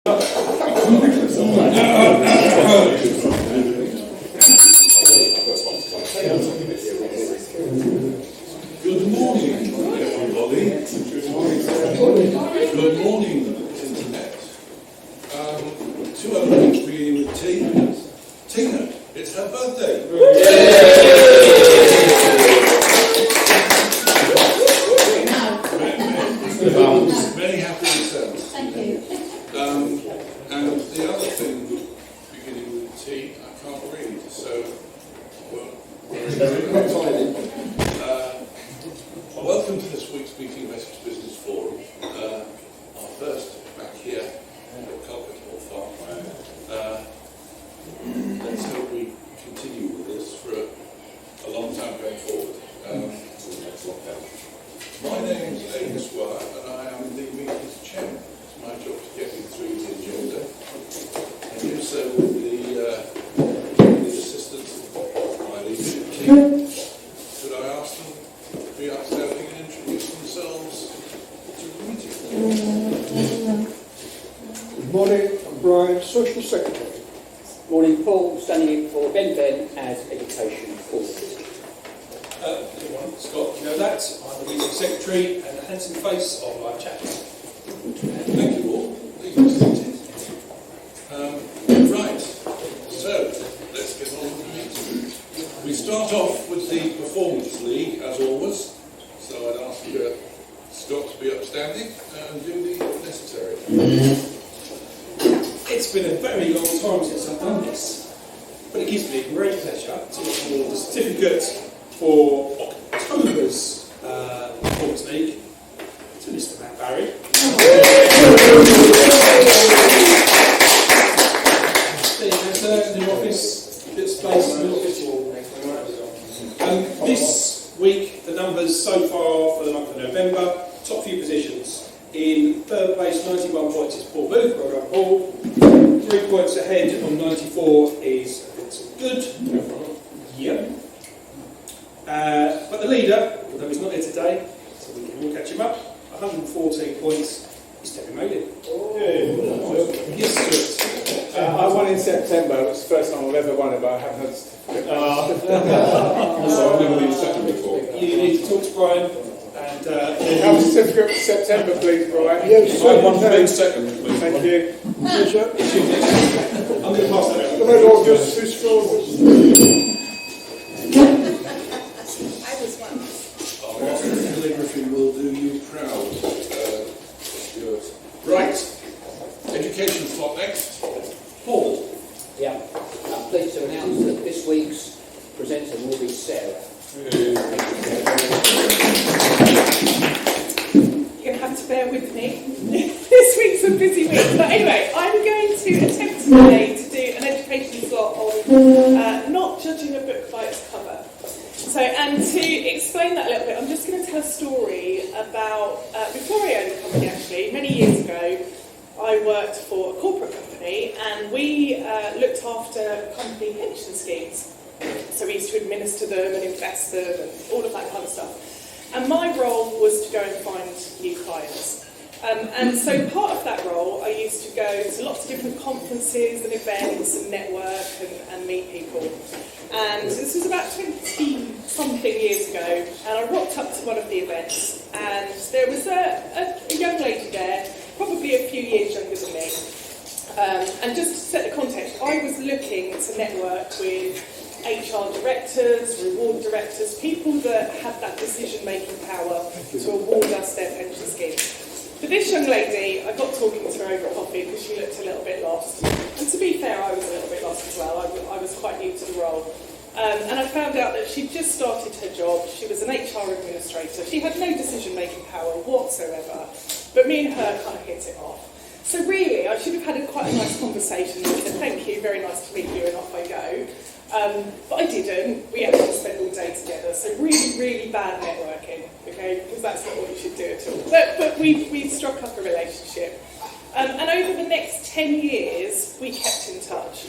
Good morning, everybody. Good morning, Internet. Two other things beginning with T. Tina, it's her birthday. Many happy returns. Thank you. And the other thing beginning with T, I can't read, so welcome to this week's meeting of Essex Business Forum, our first back here at Culprit Hall Farm. Let's hope we continue with this for a long time going forward. My name is Aidan Squire and I am the meeting's chairman. It's my job to get you through the agenda and do so with the assistance of my leadership team. Could I ask them to be upstanding and introduce themselves to the meeting? Good morning, I'm Brian, Social Secretary. Morning, Paul, standing in for Ben as Education Coordinator. Everyone, Scott, you know that. I'm the meeting secretary and the handsome face of live chat. Thank you all. Please be seated. Right, so let's get on with the meeting. We start off with the Performance League, as always. So I'd ask Scott to be upstanding and do the necessary. It's been a very long time since I've done this, but it gives me a great pleasure to award the certificate for October's Performance League to Mr. Matt Barry. There you go, sir, new office, bit of space, new office. This week, the numbers so far for the month of November, top few positions. In third place, 91 points is Paul Booth, well done Paul. 3 points ahead on 94 is Vincent Good. Yep. But the leader, although he's not here today, so we can all catch him up, 114 points, is Debbie Malin. Yes, sir. I won in September. It was the first time I've ever won it, but I haven't had a certificate. I've never been second before. You need to talk to Brian. And Have a certificate for September, please, Brian. Yes, I want to be second, please. Thank you. I'm going to pass that out. Come on, all just 2 scores. Our calligraphy will do you proud, Stuart. Right, education slot next. Paul. Yeah, I'm pleased to announce that this week's presenter will be Sarah. You're going to have to bear with me. This week's a busy week. But anyway, I'm going to attempt today to do an education slot on not judging a book by its cover. So, and to explain that a little bit, I'm just going to tell a story about, before I owned a company actually, many years ago, I worked for a corporate company and we looked after company pension schemes. So we used to administer them and invest them and all of that kind of stuff. And my role was to go and find new clients. And so part of that role, I used to go to lots of different conferences and events and network and meet people. And this was about 20-something years ago, and I rocked up to one of the events, and there was a young lady there, probably a few years younger than me. And just to set the context, I was looking to network with HR directors, reward directors, people that had that decision-making power to award us their pension schemes. But this young lady, I got talking to her over coffee because she looked a little bit lost. And to be fair, I was a little bit lost as well. I was quite new to the role. And I found out that she'd just started her job. She was an HR administrator. She had no decision-making power whatsoever. But me and her kind of hit it off. So really, I should have had quite a nice conversation. I said, thank you, very nice to meet you, and off I go. But I didn't. We actually spent all day together. So really, really bad networking, okay? Because that's not what you should do at all. But we struck up a relationship. And over the next 10 years, we kept in touch.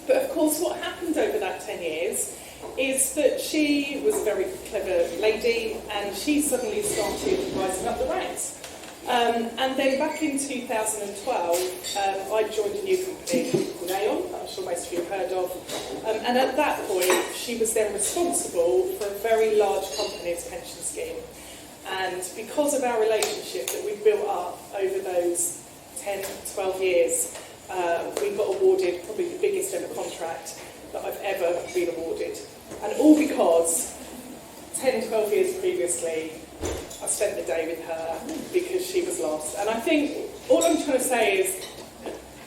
But of course, what happened over that 10 years is that she was a very clever lady, and she suddenly started rising up the ranks. And then back in 2012, I joined a new company called Aon, that I'm sure most of you have heard of. And at that point, she was then responsible for a very large company's pension scheme. And because of our relationship that we built up over those 10, 12 years, we got awarded probably the biggest ever contract that I've ever been awarded. And all because 10, 12 years previously, I spent the day with her because she was lost. And I think all I'm trying to say is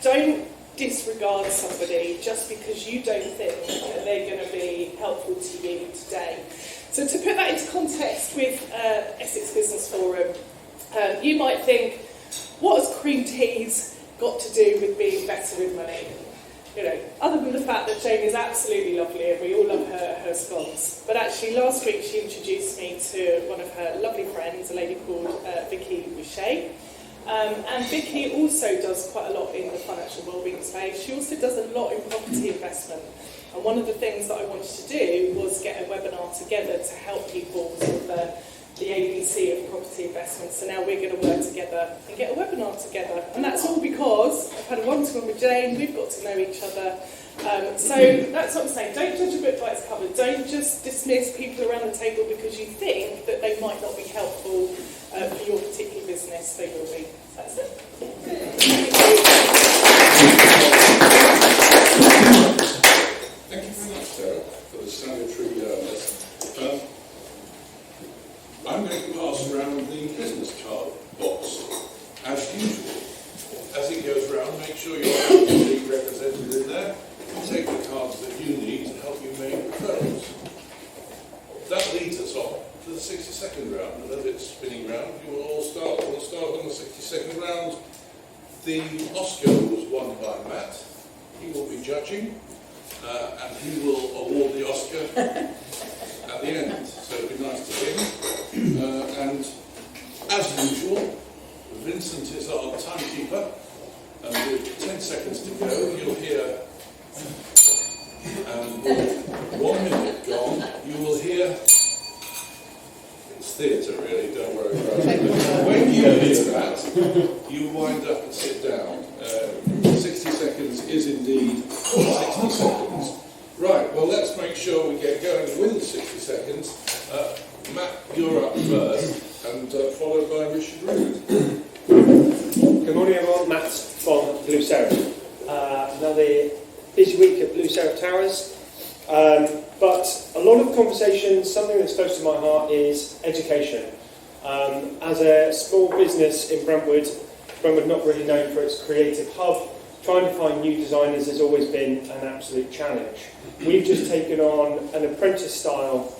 don't disregard somebody just because you don't think that they're going to be helpful to you today. So to put that into context with Essex Business Forum, you might think, what has cream teas got to do with being better with money? You know, other than the fact that Jane is absolutely lovely and we all love her scones. But actually last week she introduced me to one of her lovely friends, a lady called Vicky Boucher. And Vicky also does quite a lot in the financial wellbeing space. She also does a lot in property investment. And one of the things that I wanted to do was get a webinar together to help people with the ABC of property investment. So now we're going to work together and get a webinar together. And that's all because I've had a one-to-one with Jane, we've got to know each other. So that's what I'm saying. Don't judge a book by its cover. Don't just dismiss people around the table because you think that they might not be helpful for your particular business. They will be. So that's it. Thank you very much, Sarah, for the salutary lesson. I'm going to pass around the business card box, as usual. As it goes round, make sure you're actively represented in there. Take the cards that you need to help you make referrals. That leads us on to the 60-second round, and as it's spinning round, you will all start. We'll start on the 60-second round. The Oscar was won by Matt. He will be judging. And he will award the Oscar at the end, so it'll be nice to him. And as usual, Vincent is our timekeeper, and with 10 seconds to go, you'll hear, and with 1 minute gone, you will hear, it's theatre really, don't worry about it. When you hear that, you wind up and sit down. 60 seconds is indeed 60 seconds. Right, well let's make sure we get going with the 60 seconds. Matt, you're up first, and followed by Richard Root. Good morning everyone, Matt from Blue Seraph. Another busy week at Blue Seraph Towers, but a lot of conversations, something that's close to my heart is education. As a small business in Brentwood not really known for its creative hub, trying to find new designers has always been an absolute challenge. We've just taken on an apprentice-style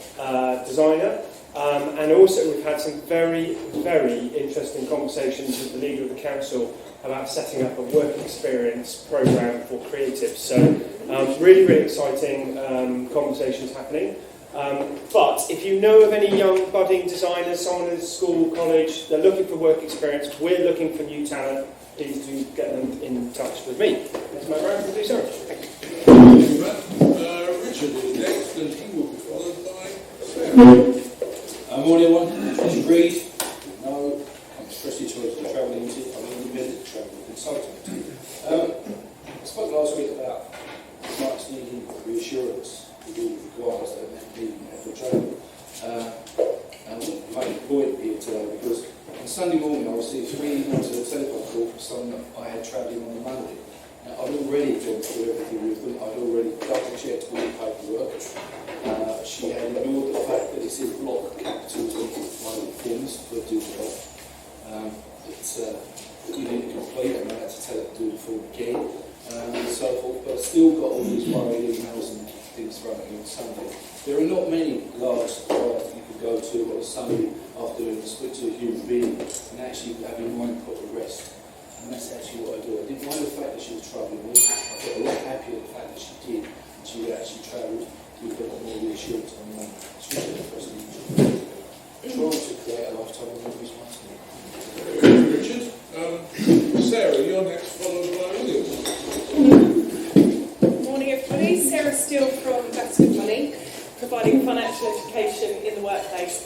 designer, and also we've had some very, very interesting conversations with the leader of the council about setting up a work experience programme for creatives. So really, really exciting conversations happening. But if you know of any young budding designers, someone in school, college, they're looking for work experience, we're looking for new talent, please do get them in touch with me. That's my round for Sarah. Thank you, Matt. Richard is next, and he will be followed by Sarah. Morning everyone, Richard Reid. No, I'm especially choice to travel into, I'm an independent travel consultant. I spoke last week about clients needing reassurance to do with requirements that they need for travel. And I want to make a point here today because on Sunday morning I received 3 emails and a telephone call from someone that I had travelling on the Monday. Now I'd already gone through everything with them, I'd already double-checked all the paperwork. She had ignored the fact that it says block capitals on one of the forms for do the job. You need to complete, and I had to tell her to do the form again, and so forth. But I still got all these worried emails and things thrown at me on Sunday. There are not many large suppliers that you can go to on a Sunday afternoon and speak to a human being and actually have your mind put to rest. And that's actually what I do. I didn't mind the fact that she was travelling with. I got a lot happier the fact that she did, and she actually travelled. We've got more reassurance on that. It's really interesting. Trying to create a lifetime of memories once more. Richard. Sarah, you're next, followed by William. Morning everybody, Sarah Steele from Better With Money, providing financial education in the workplace.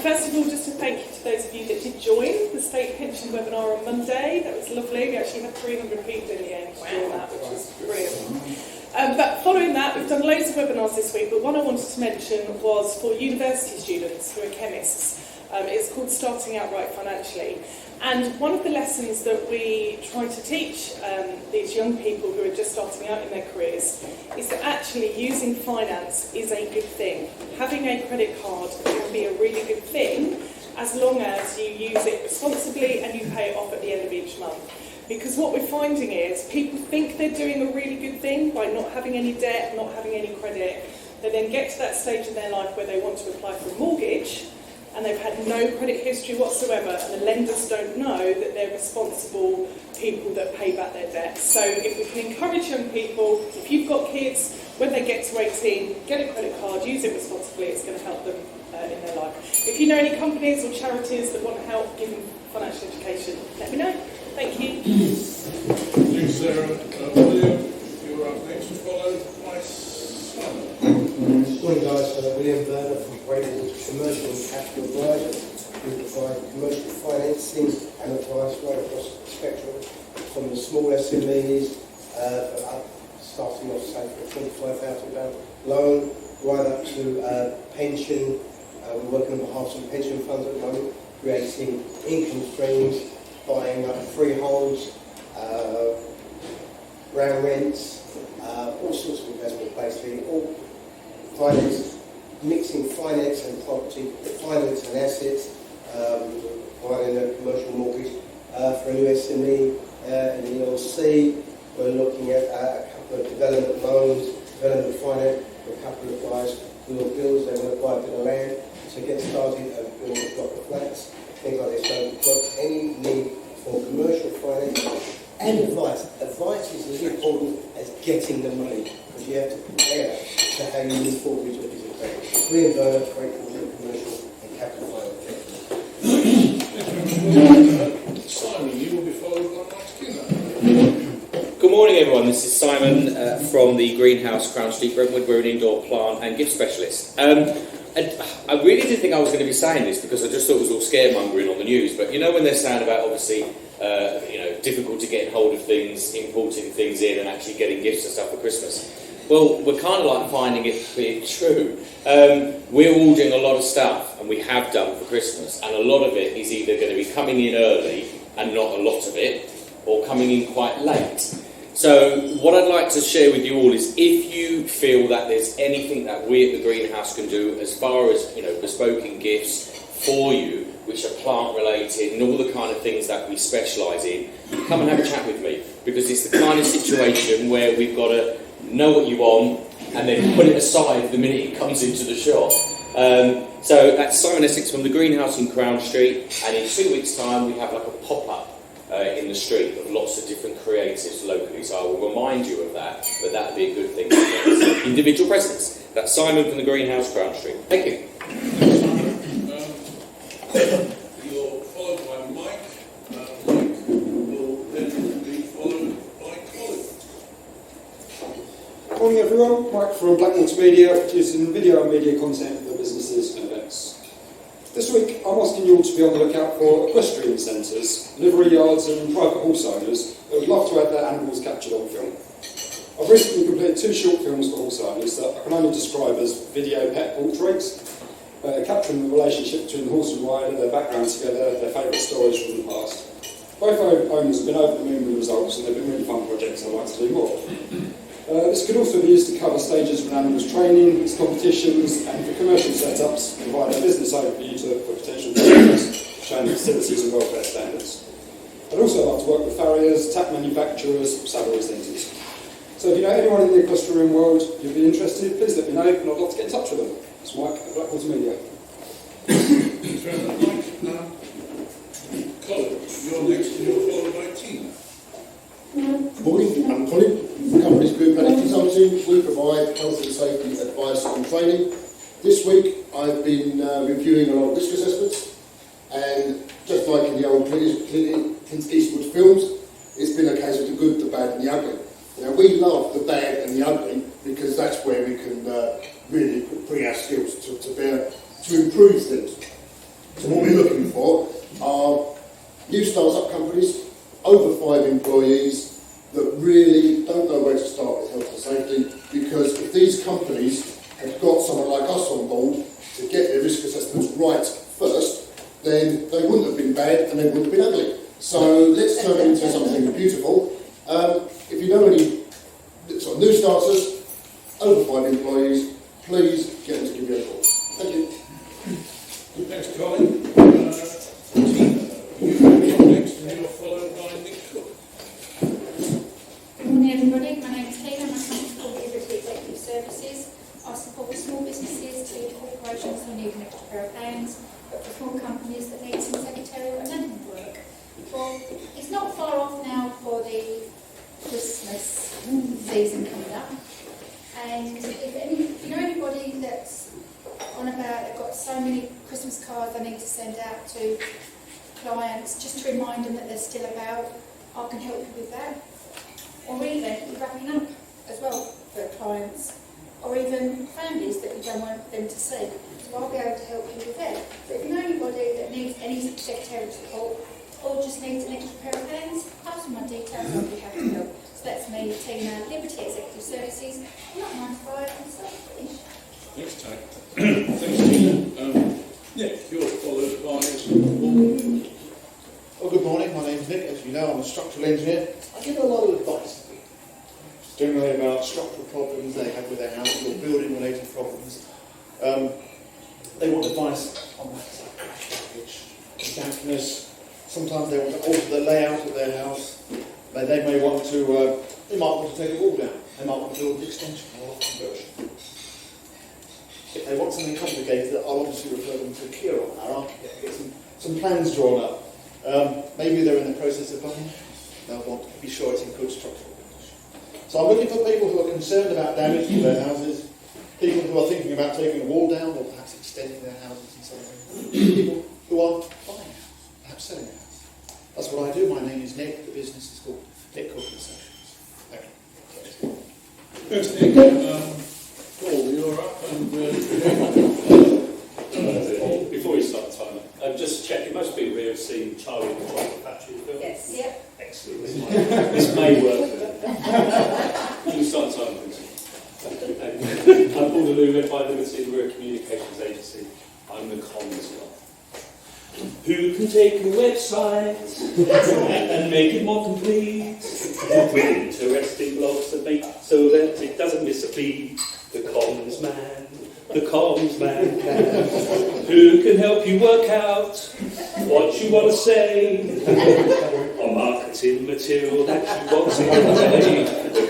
First of all, just a thank you to those of you that did join the state pension webinar on Monday. That was lovely. We actually had 300 people in the end doing that, which was brilliant. But following that, we've done loads of webinars this week, but one I wanted to mention was for university students who are chemists. It's called Starting Out Right Financially. And one of the lessons that we try to teach these young people who are just starting out in their careers is that actually using finance is a good thing. Having a credit card can be a really good thing as long as you use it responsibly and you pay it off at the end of each month. Because what we're finding is people think they're doing a really good thing by not having any debt, not having any credit. They then get to that stage in their life where they want to apply for a mortgage and they've had no credit history whatsoever, and the lenders don't know that they're responsible people that pay back their debt. So if we can encourage young people, if you've got kids, when they get to 18, get a credit card, use it responsibly, it's going to help them in their life. If you know any companies or charities that want to help giving financial education, let me know. Thank you. Thank you, Sarah. William, you're up next, followed by Simon. Morning guys, William Werner from Braywood Commercial and Capital Advisors. We provide commercial financing and advice right across the spectrum, from the small SMEs, starting off say for a £25,000 loan, right up to pension. We're working on behalf of some pension funds at the moment, creating income streams, buying up freeholds, ground rents, all sorts of investment basically, all finance, mixing finance and property, finance and assets, providing a commercial mortgage for a new SME in the LC. We're looking at a couple of development loans, development finance for a couple of guys who have bills, they want to buy a bit of land to get started and build a block of flats, things like this. So if you've got any need for commercial finance and advice. Advice is as important as getting the money, because you have to prepare for how you move forward with your business plan. William Werner, great commercial and capital finance. Simon, you will be followed by Mike Skinner. Good morning everyone, this is Simon from the Greenhouse, Crown Street, Brentwood. We're an indoor plant and gift specialist. And I really didn't think I was going to be saying this because I just thought it was all scaremongering on the news, but you know when they're saying about obviously difficult to get hold of things, importing things in and actually getting gifts and stuff for Christmas. Well, we're kind of like finding it being true. We're ordering a lot of stuff, and we have done for Christmas, and a lot of it is either going to be coming in early and not a lot of it, or coming in quite late. So what I'd like to share with you all is if you feel that there's anything that we at the Greenhouse can do as far as bespoken gifts for you, which are plant related and all the kind of things that we specialise in, come and have a chat with me, because it's the kind of situation where we've got to know what you want and then put it aside the minute it comes into the shop. So that's Simon Essex from the Greenhouse in Crown Street, and in 2 weeks' time we have like a pop-up in the street of lots of different creatives locally, so I will remind you of that, but that would be a good thing to get individual presents. That's Simon from the Greenhouse, Crown Street. Thank you. You're followed by Mike. Mike will then be followed by Colin. Morning everyone, Mike from Black Multimedia, producing video and media content for businesses and events. This week I'm asking you all to be on the lookout for equestrian centres, livery yards and private horse owners who would love to have their animals captured on film. I've recently completed 2 short films for horse owners that I can only describe as video pet portraits, capturing the relationship between the horse and rider, their background together, their favourite stories from the past. Both owners have been over the moon with the results, and they've been really fun projects I'd like to do more. This could also be used to cover stages of an animal's training, its competitions, and for commercial setups, provide a business overview for potential customers, showing the facilities and welfare standards. I'd also like to work with farriers, tack manufacturers, saddle centres. So if you know anyone in the equestrian world you'd be interested, please let me know, and I'd love to get in touch with them. It's Mike at Black Multimedia. Thanks very much, Mike. Colin, you're next and you're followed by Tina. Morning, I'm Colin. Company's Group Medical Consulting. We provide health and safety advice and training. This week I've been reviewing a lot of risk assessments, and just like in the old Clint Eastwood films, it's been a case of the good, the bad and the ugly. Now we love the bad and the ugly because that's where we can really bring our skills to bear to improve things. So what we're looking for are new start-up companies, over 5 employees, that really don't know where to start with health and safety, because if these companies had got someone like us on board to get their risk assessments right first, then they wouldn't have been bad and they wouldn't have been ugly. So let's turn it into something beautiful. If you know any sort of new starters, over 5 employees, please get them to give you a call. Thank you. Thanks, Colin. Tina, you're next and you're followed by Nick Cook. Good morning everybody, my name is Tina, my company's called Liberty Executive Services. I support small businesses to corporations who need an extra pair of hands, but for small companies that need some secretarial and admin work. Well, it's not far off now for the Christmas season coming up, and if you know anybody that's on about, they've got so many Christmas cards they need to send out to clients, just to remind them that they're still about, I can help you with that. Or even wrapping up as well for clients, or even families that you don't want them to see. So I'll be able to help you with that. So if you know anybody that needs any secretarial support, or just needs an extra pair of hands, pass me my details, I'll be happy to help. So that's me, Tina, Liberty Executive Services. I'm not 95, I'm self-British. Thanks, Tony. Thanks, Tina. Nick, you're followed by Paul. Well, good morning. My name's Nick. As you know, I'm a structural engineer. I give a lot of advice to people, generally about structural problems they have with their houses or building-related problems. They want advice on matters like crash damage, dampness. Sometimes they want to alter the layout of their house. They might want to take a wall down. They might want to build an extension or a conversion. If they want something complicated, I'll obviously refer them to Kieran, our architect, get some plans drawn up. Maybe they're in the process of buying. They'll want to be sure it's in good structural condition. So I'm looking for people who are concerned about damage to their houses, people who are thinking about taking a wall down or perhaps extending their houses in some way, people who are buying a house, perhaps selling a house. That's what I do. My name is Nick. The business is called Nick Cook Associates. Thank you. Thanks, Nick. Paul, you're up and before you start the timer, just check, most people here have seen Charlie and the Chocolate Factory film. Yes. Yep. Excellent. This may work. Can you start the timer, please? I'm Paul DeLue, led by Liberty, we're a communications agency. I'm the comms guy. Who can take a website and make it more complete with interesting blogs that make so that it doesn't miss a beat? The comms man. The comms man who can help you work out what you want to say or marketing material that you want to convey. The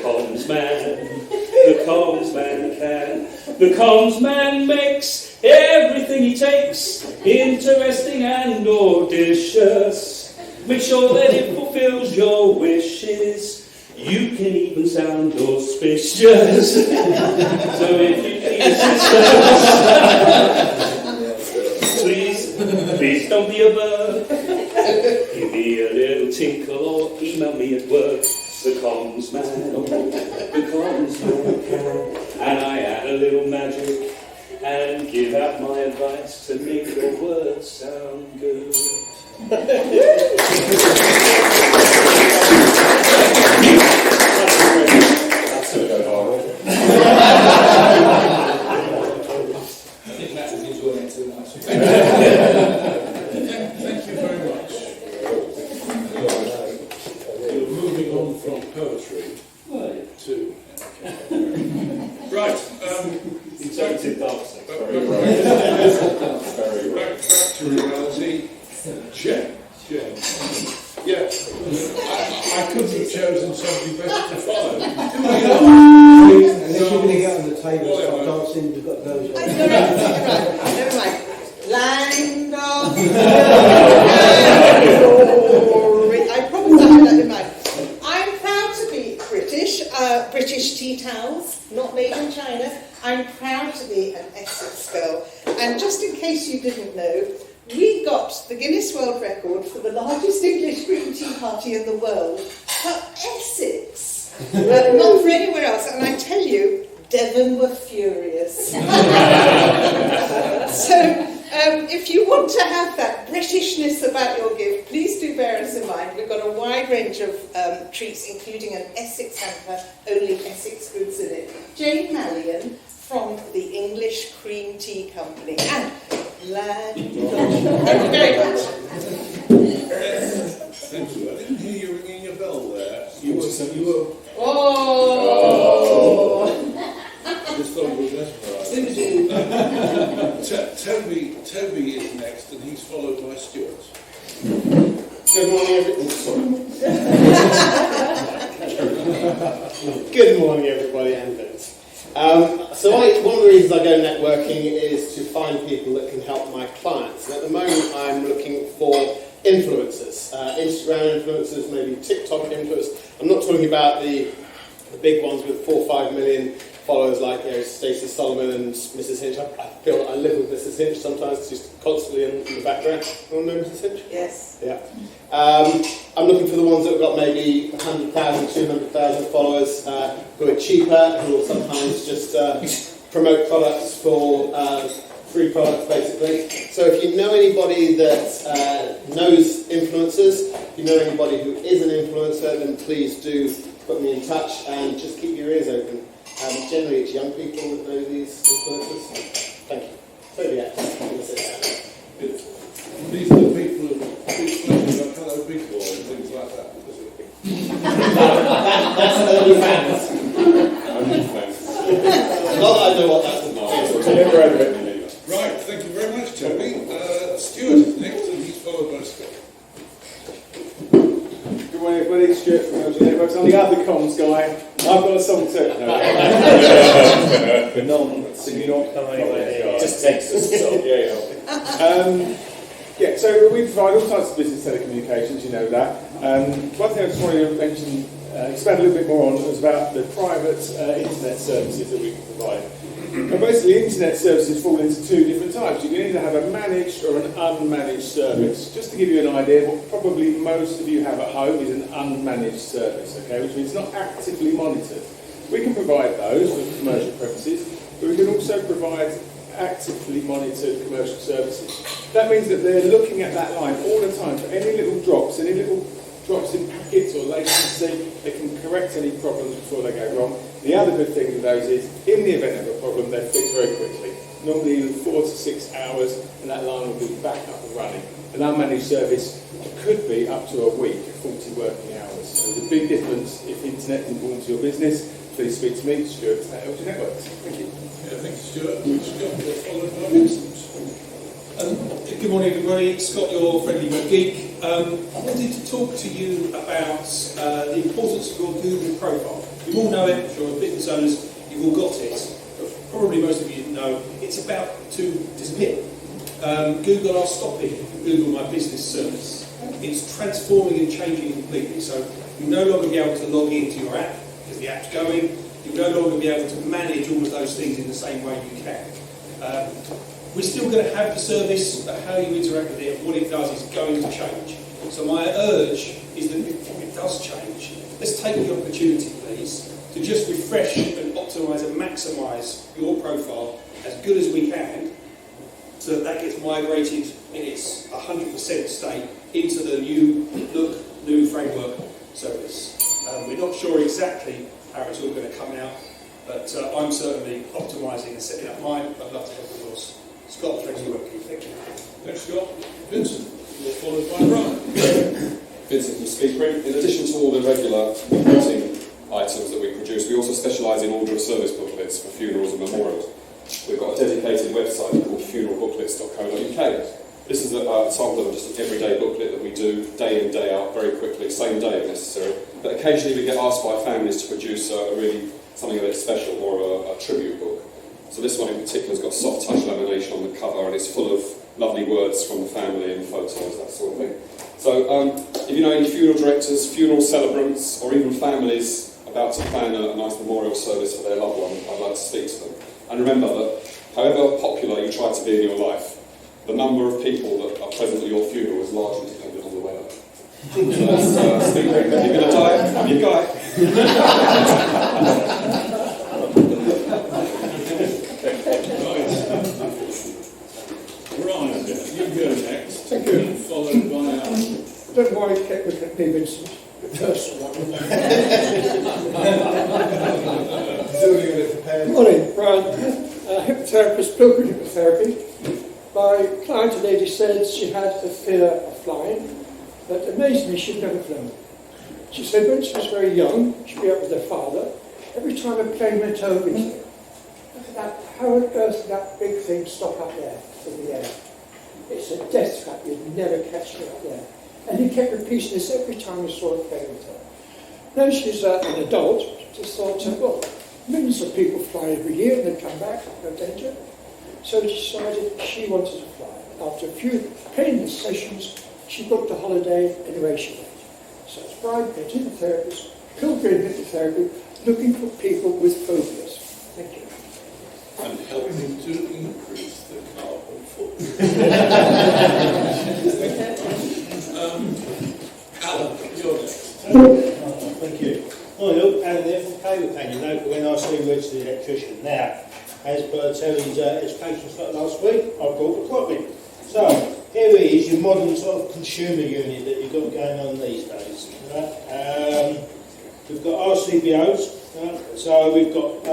comms man can. The comms man makes everything he takes interesting and audacious. Make sure that it fulfills your wishes. You can even sound auspicious. So if you need assistance, please don't be a bird. Give me a little tinkle or email me at work. The comms man can. And I add a little magic and give out my advice to make your words sound good. That's going to go viral. I think Matt will enjoy it too much. Thank you very much. You're moving on from poetry to... Right. Interpretive dancing. Back to reality. Jen. Yeah. I couldn't have chosen somebody better to follow. Who are you? Unless you're going to get on the table and start dancing, you've got those on. Never mind. Land of I promise I have that in mind. I'm proud to be British. British tea towels, not made in China. I'm proud to be an Essex girl. And just in case you didn't know, we got the Guinness World Record for the largest English green tea party in the world for Essex, not for anywhere else. And I tell you, Devon were furious. So if you want to have that Britishness about your gift, please do bear us in mind, we've got a wide range of treats, including an Essex hamper, only Essex goods in it. Jane Mallion from the English Cream Tea Company. And thank you very much. Thank you. I didn't hear you ringing your bell there. You were. Oh! This dog was mesmerised. Toby is next, and he's followed by Stuart. Good morning, Good morning, everybody, and Vince. So one of the reasons I go networking is to find people that can help my clients. And at the moment, I'm looking for influencers, Instagram influencers, maybe TikTok influencers. I'm not talking about the big ones with 4 or 5 million followers like Stacey Solomon and Mrs. Hinch. I feel I live with Mrs. Hinch sometimes. She's constantly in the background. You all know Mrs. Hinch? Yes. Yeah. I'm looking for the ones that have got maybe 100,000, 200,000 followers who are cheaper, who will sometimes just promote products for free products, basically. So if you know anybody that knows influencers, if you know anybody who is an influencer, then please do put me in touch and just keep your ears open. Generally, it's young people that know these influencers. Thank you. So yeah, These are the people who explain about Hello Big Boy and things like that. That's only fans. Not that I know what that's about. Right, thank you very much, Toby. Stuart is next, and he's followed by Scott. Good morning, everybody. Stuart from LG Networks. I'm the other comms guy. I've got a song too. Just text us. Yeah, so we provide all types of business telecommunications, you know that. One thing I just wanted to mention, expand a little bit more on, was about the private internet services that we can provide. And basically, internet services fall into 2 different types. You can either have a managed or an unmanaged service. Just to give you an idea, what probably most of you have at home is an unmanaged service, okay, which means not actively monitored. We can provide those for commercial purposes, but we can also provide actively monitored commercial services. That means that they're looking at that line all the time for any little drops in packets or latency. They can correct any problems before they go wrong. The other good thing with those is, in the event of a problem, they're fixed very quickly. Normally 4 to 6 hours, and that line will be back up and running. An unmanaged service could be up to a week, 40 working hours. So there's a big difference if internet is important to your business. Please speak to me, Stuart at LG Networks. Thank you. Yeah, thank you, Stuart. Scott, you're followed by Vincent. Good morning, everybody. Scott, your friendly web geek. I wanted to talk to you about the importance of your Google profile. You all know it, I'm sure, business owners, you've all got it. But probably most of you didn't know, it's about to disappear. Google are stopping Google My Business service. It's transforming and changing completely. So you'll no longer be able to log into your app because the app's going. You'll no longer be able to manage all of those things in the same way you can. We're still going to have the service, but how you interact with it and what it does is going to change. So my urge is that before it does change, let's take the opportunity, please, to just refresh and optimise and maximise your profile as good as we can, so that gets migrated in its 100% state into the new look, new framework service. We're not sure exactly how it's all going to come out, but I'm certainly optimising and setting up mine. I'd love to help with yours. Scott, thank you. Thank you. Thanks, Scott. Vincent, you're followed by Brian. Vincent from Speedprint. In addition to all the regular reporting items that we produce, we also specialise in order of service booklets for funerals and memorials. We've got a dedicated website called funeralbooklets.co.uk. This is a sample of just an everyday booklet that we do day in, day out, very quickly, same day if necessary. But occasionally we get asked by families to produce something a bit special, more of a tribute book. So this one in particular has got soft touch lamination on the cover, and it's full of lovely words from the family and photos, that sort of thing. So if you know any funeral directors, funeral celebrants, or even families about to plan a nice memorial service for their loved one, I'd like to speak to them. And remember that however popular you try to be in your life, the number of people that are present at your funeral is largely dependent on the weather. So that's Speedprint. If you're going to die, I'm your guy. Brian, you go next. Thank you. Followed by don't know why he kept looking at me, Vincent. Personal one. Morning, Brian. Hypnotherapist, pilgrim hypnotherapy. My client, a lady, said she had a fear of flying, but amazingly she'd never flown. She said when she was very young, she'd be up with her father. Every time a plane went over it, look at that, how on earth did that big thing stop up there in the air? It's a death trap, you'd never catch me up there. And he kept repeating this every time he saw a plane with her. Now she's an adult, just thought, well, millions of people fly every year and they come back, no danger. So she decided she wanted to fly. After a few painless sessions, she booked a holiday anywhere she went. So it's Brian, hypnotherapist, pilgrim hypnotherapy, looking for people with phobias. Thank you. And helping to increase the carbon footprint. Alan, you're next. Thank you. Morning, look, Alan there from Cable Pan. You know, when I see registered electrician. Now, as per Terry's education slot last week, I've brought the clock in. So, here it is, your modern sort of consumer unit that you've got going on these days. Right? We've got RCBOs, right? So we've got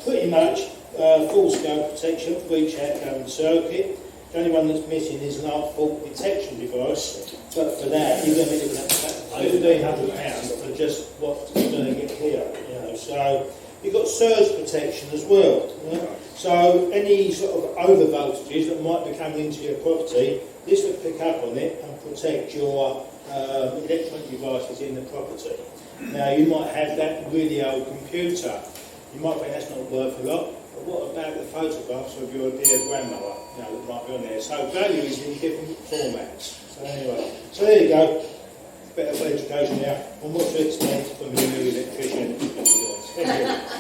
pretty much full scope protection for each outgoing circuit. The only one that's missing is an arc fault detection device, but for that you're going to be looking at £1,500 for just what's going to get here. You know, so you've got surge protection as well. You know? So any sort of over voltages that might be coming into your property, this would pick up on it and protect your electronic devices in the property. Now you might have that really old computer. You might think that's not worth a lot, but what about the photographs of your dear grandmother? You know, that might be on there. So value is in different formats. So anyway, so there you go. Bit of education here on what to expect from your new electrician. Thank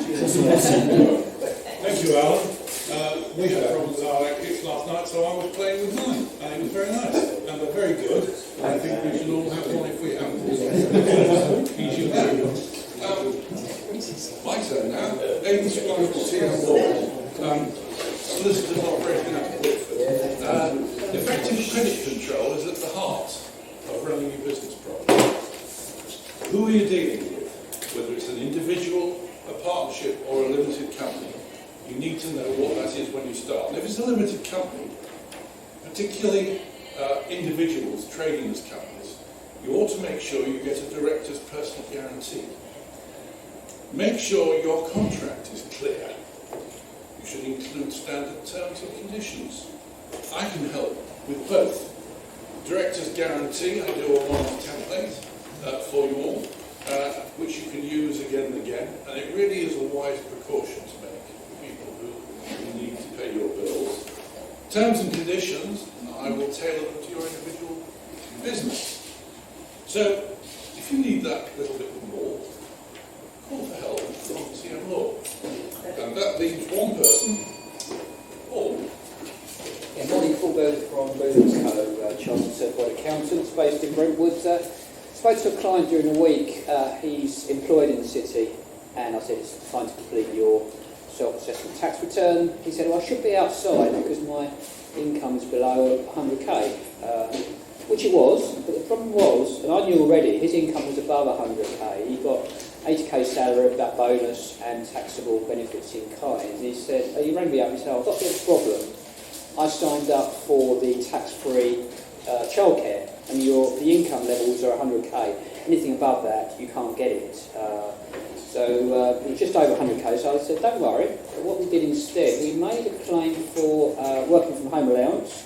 you. Thank you, Alan. We had problems with our electrics last night, so I was playing with mine, and it was very nice, and they're very good. I think we should all have one if we have one. Easy back. My turn now. Aidan Squire from TM4. Solicitors operating out of Whitford. Effective credit control is at the heart of running your business properly. Who are you dealing with? Whether it's an individual, a partnership, or a limited company, you need to know what that is when you start. And if it's a limited company, particularly individuals trading as companies, you ought to make sure you get a director's personal guarantee. Make sure your contract is clear. You should include standard terms and conditions. I can help with both. Director's guarantee, I do a one-off template for you all, which you can use again and again, and it really is a wise precaution to make for people who need to pay your bills. Terms and conditions, I will tailor them to your individual business. So, if you need that little bit more, call for help from TM Law. And that leaves one person, Paul. Yeah, morning, Paul Bird from Booth's Co, Chartered Certified Accountants based in Brentwood. Spoke to a client during the week. He's employed in the city, and I said it's time to complete your self-assessment tax return. He said, well, I should be outside because my income is below 100k, which it was, but the problem was, and I knew already, his income was above 100k. He got 80k salary with that bonus and taxable benefits in kind. And he said, he rang me up and said, I've got this problem. I signed up for the tax-free childcare, and the income levels are 100k. Anything above that, you can't get it. So it's just over 100k. So I said, don't worry. What we did instead, we made a claim for working from home allowance,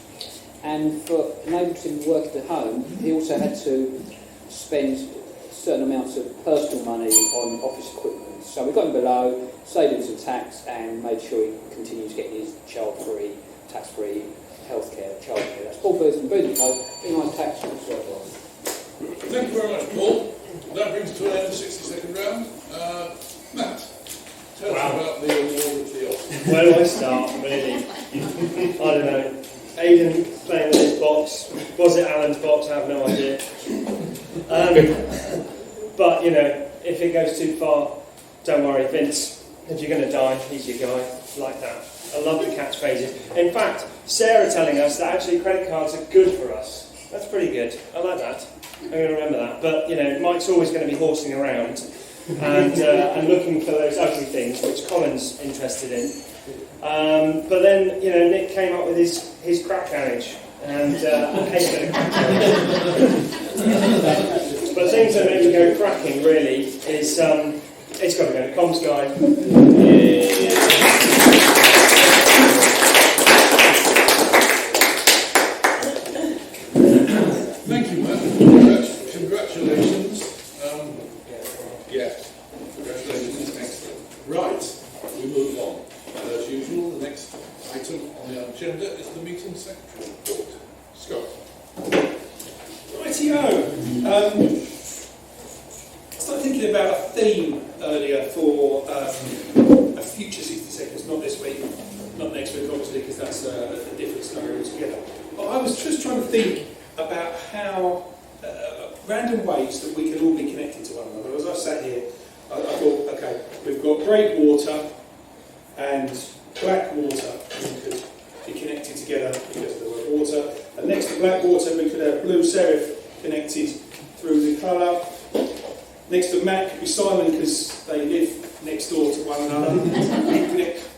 and for enabling him to work at home, he also had to spend certain amounts of personal money on office equipment. So we got him below, saved him some tax, and made sure he continues getting his child-free, tax-free healthcare, childcare. That's Paul Bird from Booth's Co. Very nice tax. Thank you very much, Paul. That brings us to an end of the 60-second round. Matt, tell us about the award of the Oscar. Where do I start, really? I don't know. Aidan playing with his box. Was it Alan's box? I have no idea. But, you know, if it goes too far, don't worry, Vince. If you're going to die, he's your guy. Like that. I love the catchphrases. In fact, Sarah telling us that actually credit cards are good for us. That's pretty good. I like that. going to remember that. But, you know, Mike's always going to be horsing around and looking for those ugly things, which Colin's interested in. But then, you know, Nick came up with his crack garage, and I hate it. But things that make me go cracking, really, is it's got to go to Comms Guy. Thank you, Matt. Congratulations. Congratulations. Excellent. Right, we move on. As usual, the next item on the agenda is the meeting secretary report. Scott. Rightio. I started thinking about a theme earlier for a future 60 seconds, not this week, not next week, obviously, because that's a different scenario altogether. But I was just trying to think about how random ways that we can all be connected to one another. As I sat here, I thought, okay, we've got great water and black water, we could be connected together because of the word water. And next to black water, we could have blue serif connected through the colour. Next to Matt could be Simon because they live next door to one another.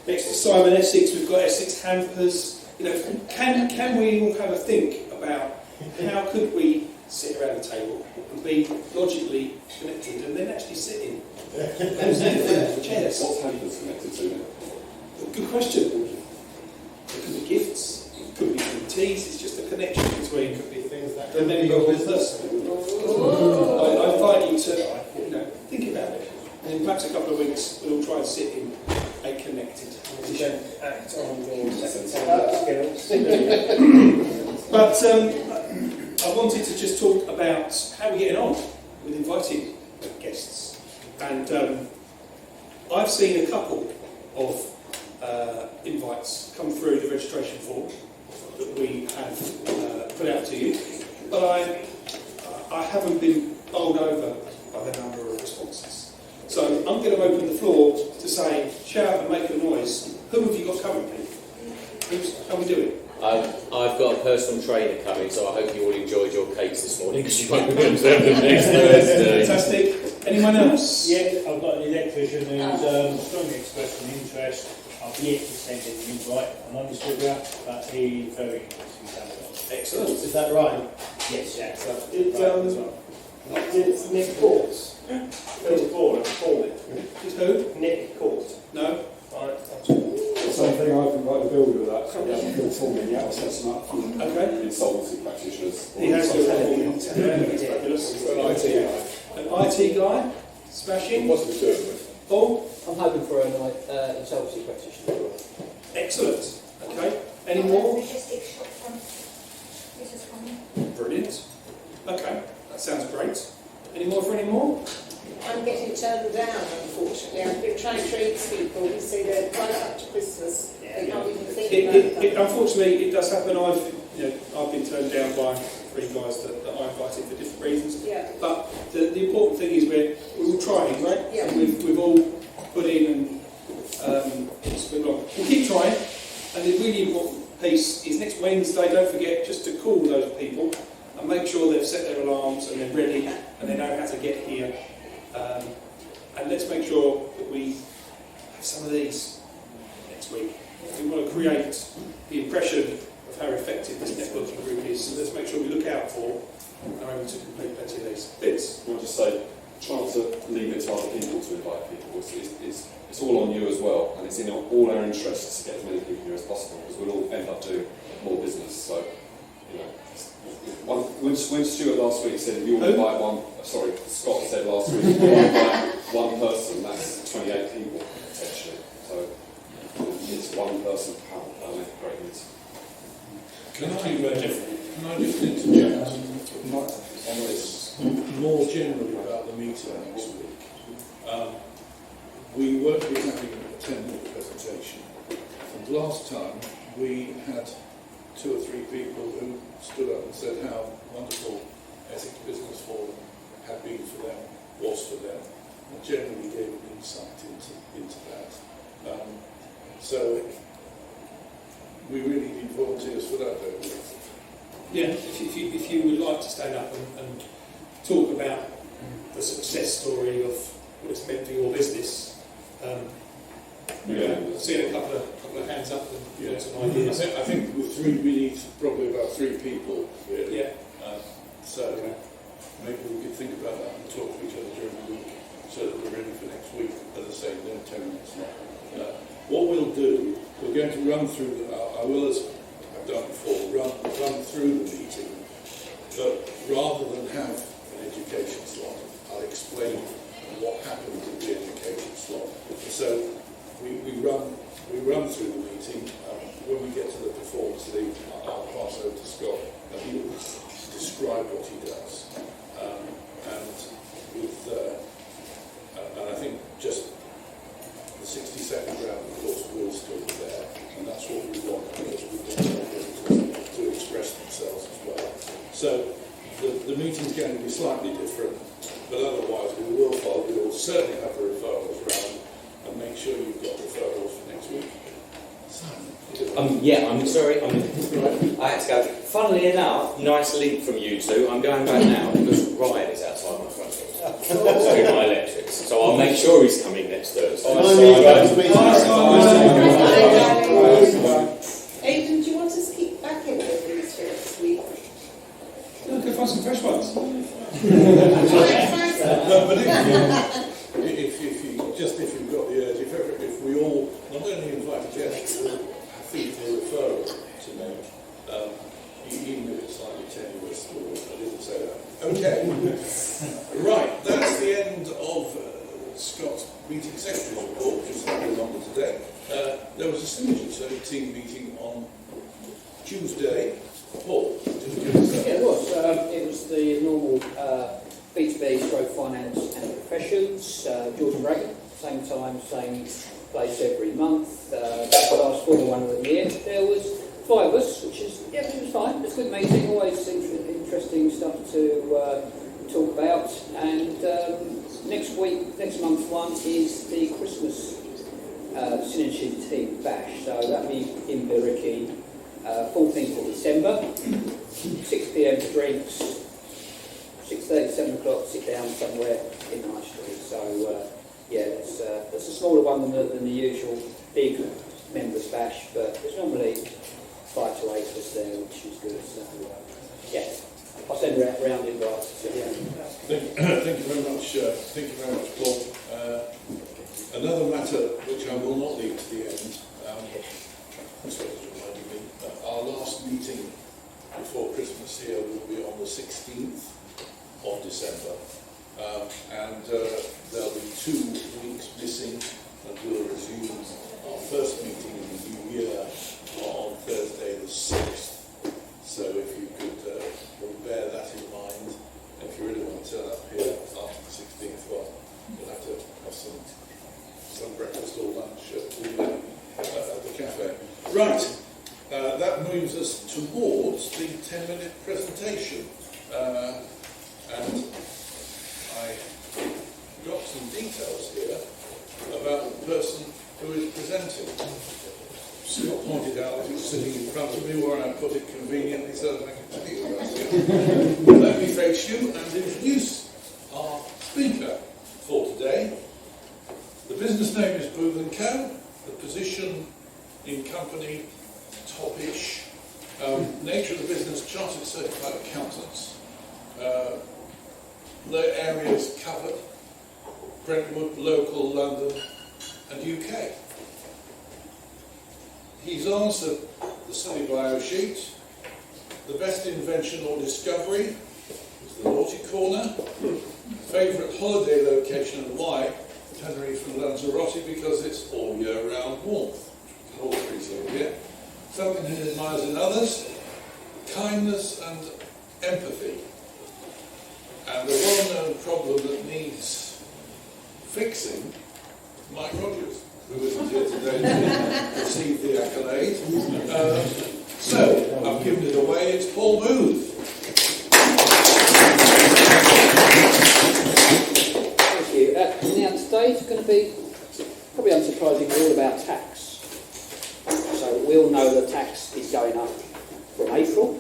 Next to Simon Essex, we've got Essex hampers. You know, can we all have a think about how could we sit around the table and be logically connected and then actually sit in those different chairs? What's hampers connected to now? Good question. It could be gifts, it could be teas, it's just a connection between the member of the person. I invite you to think about it. And in perhaps a couple of weeks we'll all try and sit in a connected. You don't act on your skills. But I wanted to just talk about how we're getting on with inviting guests. And I've seen a couple of invites come through the registration form that we have put out to you, but I haven't been bowled over by the number of responses. So I'm going to open the floor to say, shout and make a noise. Who have you got coming, Pete? How are we doing? I've got a personal trainer coming, so I hope you all enjoyed your cakes this morning because you won't be able to have them next Thursday. Fantastic. Anyone else? Yeah, I've got an electrician who's strongly expressed an interest. I've yet to send him an invite, I'm honest with you, but he's very interested in that. Excellent. Is that right? Yes, yeah. So It's Nick Court. Phil Ford, call it. Is who? Nick Court. No? Right. The same thing, I've invited the builder with that, so he hasn't filled for me yet, I'll set some up. Okay. Insolvency practitioners. He has got fabulous. An IT guy, smashing. What's he doing with? Paul? I'm hoping for an insolvency practitioner. Excellent. Okay. Any more? Logistics shop front. This is coming. Brilliant. Okay. That sounds great. Any more for any more? I'm getting turned down, unfortunately. I've been trying to treat people who say they're right up to Christmas. They can't even think about that. Unfortunately, it does happen. I've been turned down by 3 guys that I invited for different reasons. Yeah. But the important thing is we're all trying, right? Yeah. And we've all put in and we'll keep trying. And the really important piece is next Wednesday. Don't forget just to call those people and make sure they've set their alarms and they're ready and they know how to get here. And let's make sure that we have some of these next week. We want to create the impression of how effective this networking group is, so let's make sure we look out for and are able to complete plenty of these bits. Can I just say, try not to leave it to other people to invite people. It's all on you as well, and it's in all our interests to get as many people here as possible, because we'll all end up doing more business. So, when Stuart last week said you all invite one, sorry, Scott said last week, you invite one person, that's 28 people potentially. So it's one person per hour, that'll make a great meeting. Can I just interject on this more generally about the meeting next week? We won't be having a 10-minute presentation. And last time we had 2 or 3 people who stood up and said how wonderful Essex Business Forum had been for them, was for them, and generally gave an insight into that. So we really need volunteers for that, don't we? Yeah, if you would like to stand up and talk about the success story of what it's meant for your business. I've seen a couple of hands up and some ideas. I think with three, we need probably about 3 people, really. Yeah. So maybe we could think about that and talk to each other during the week so that we're ready for next week. As I say, no 10 minutes. What we'll do, we're going to run through, I will, as I've done before, run through the meeting, but rather than have an education slot, I'll explain what happened at the education slot. So we run through the meeting. When we get to the performance lead, I'll pass over to Scott, and he will describe what he does. And I think just the 60-second round, of course, will still be there, and that's what we want, because we want them to express themselves as well. So the meeting's going to be slightly different, but otherwise we will follow. We will certainly have the referrals round and make sure you've got referrals for next week. Yeah, I'm sorry. I had to go. Funnily enough, nice link from you two. I'm going back now because Ryan is outside my front door doing my electrics. So I'll make sure he's coming next Thursday. Aidan, do you want us to keep back in with these this week? No, go find some fresh ones. If you've got the urge, if we all not only invite guests, but I think a referral to make, even if it's slightly tenuous, I didn't say that. Okay, right, that's the end of Scott's meeting secretary report, which is slightly longer today. There was a synergy team meeting on Tuesday. Paul, did you give us that? Yeah, it was. It was the normal B2B stroke finance and professions. George and Bracken, same time, same place every month. The last formal one of the year. There was 5 of us, which is, it was fine. It was a good meeting, always interesting stuff to talk about. And next month's one is the Christmas Synergy Team Bash. So that'll be in Biriki, 14th of December, 6 p.m. for drinks, 6:30, 7 o'clock, sit down somewhere in High Street. So that's a smaller one than the usual big members bash, but there's normally 5 to 8 of us there, which is good. So I'll send round invites. So, Thank you very much. Thank you very much, Paul. Another matter which I will not leave to the end. Our last meeting before Christmas here will be on the 16th of December, and there'll be 2 weeks missing, and we'll resume our first meeting in the new year on Thursday the 6th. So if you could bear that in mind, if you really want to turn up here after the 16th, well, you'll have to have some breakfast or lunch at the cafe. Right. That moves us towards the 10-minute presentation. And I got some details here about the person who is presenting. Scott pointed out that it's sitting in front of me where I put it conveniently so that I can tell you about it. Let me face you and introduce our speaker for today. The business name is Booth & Co. The position in company, top-ish. Nature of the business, chartered certified accountants. The areas covered: Brentwood, local, London and UK. He's answered the silly bio sheet. The best invention or discovery is the naughty corner. Favourite holiday location and why? Tenerife and Lanzarote, because it's all year round warmth. All appreciate it. Something he admires in others: kindness and empathy. And the well-known problem that needs fixing, Mike Rogers, who isn't here today to receive the accolade. So, I've given it away, it's Paul Booth. Thank you. Now today's going to be, probably unsurprisingly, all about tax. So we all know that tax is going up from April,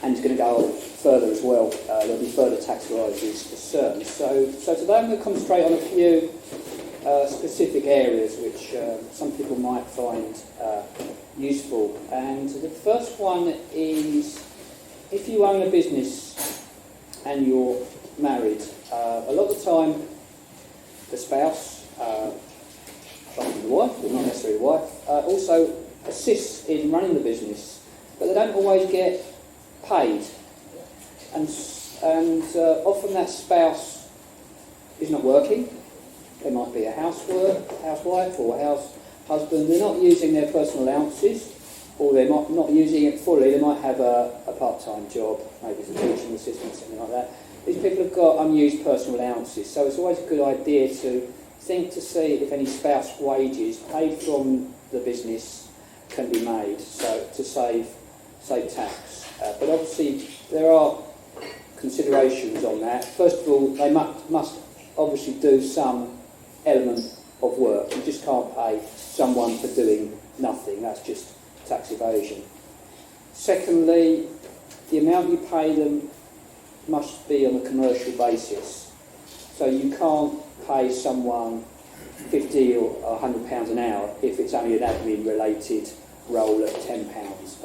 and it's going to go further as well. There'll be any further tax rises for certain. So today I'm going to concentrate on a few specific areas which some people might find useful. And the first one is, if you own a business and you're married, a lot of the time the spouse, often the wife, but not necessarily the wife, also assists in running the business, but they don't always get paid. And often that spouse is not working. They might be a housewife or a house husband. They're not using their personal allowances, or they're not using it fully. They might have a part-time job, maybe as a teaching assistant, something like that. These people have got unused personal allowances, so it's always a good idea to think to see if any spouse wages paid from the business can be made, so to save tax. But obviously there are considerations on that. First of all, they must obviously do some element of work. You just can't pay someone for doing nothing. That's just tax evasion. Secondly, the amount you pay them must be on a commercial basis. So you can't pay someone £50 or £100 an hour if it's only an admin-related role at £10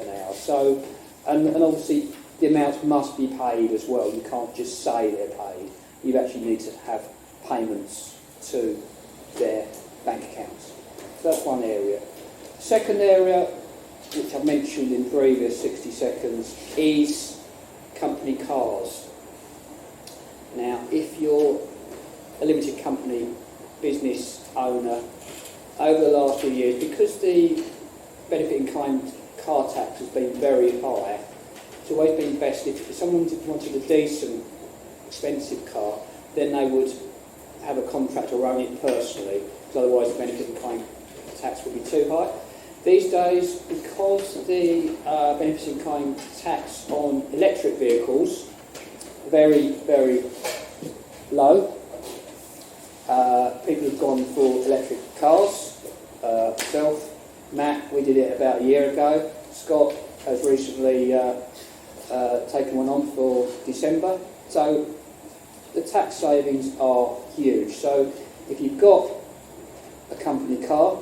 an hour. So, and obviously the amounts must be paid as well. You can't just say they're paid. You actually need to have payments to their bank accounts. So that's one area. Second area, which I mentioned in previous 60 seconds, is company cars. Now, if you're a limited company business owner, over the last few years, because the benefit in kind car tax has been very high, it's always been best if someone wanted a decent, expensive car, then they would have a contract or own it personally, because otherwise the benefit in kind tax would be too high. These days, because the benefit in kind tax on electric vehicles are very, very low, people have gone for electric cars. Myself, Matt, we did it about a year ago. Scott has recently taken one on for December. So the tax savings are huge. So if you've got a company car,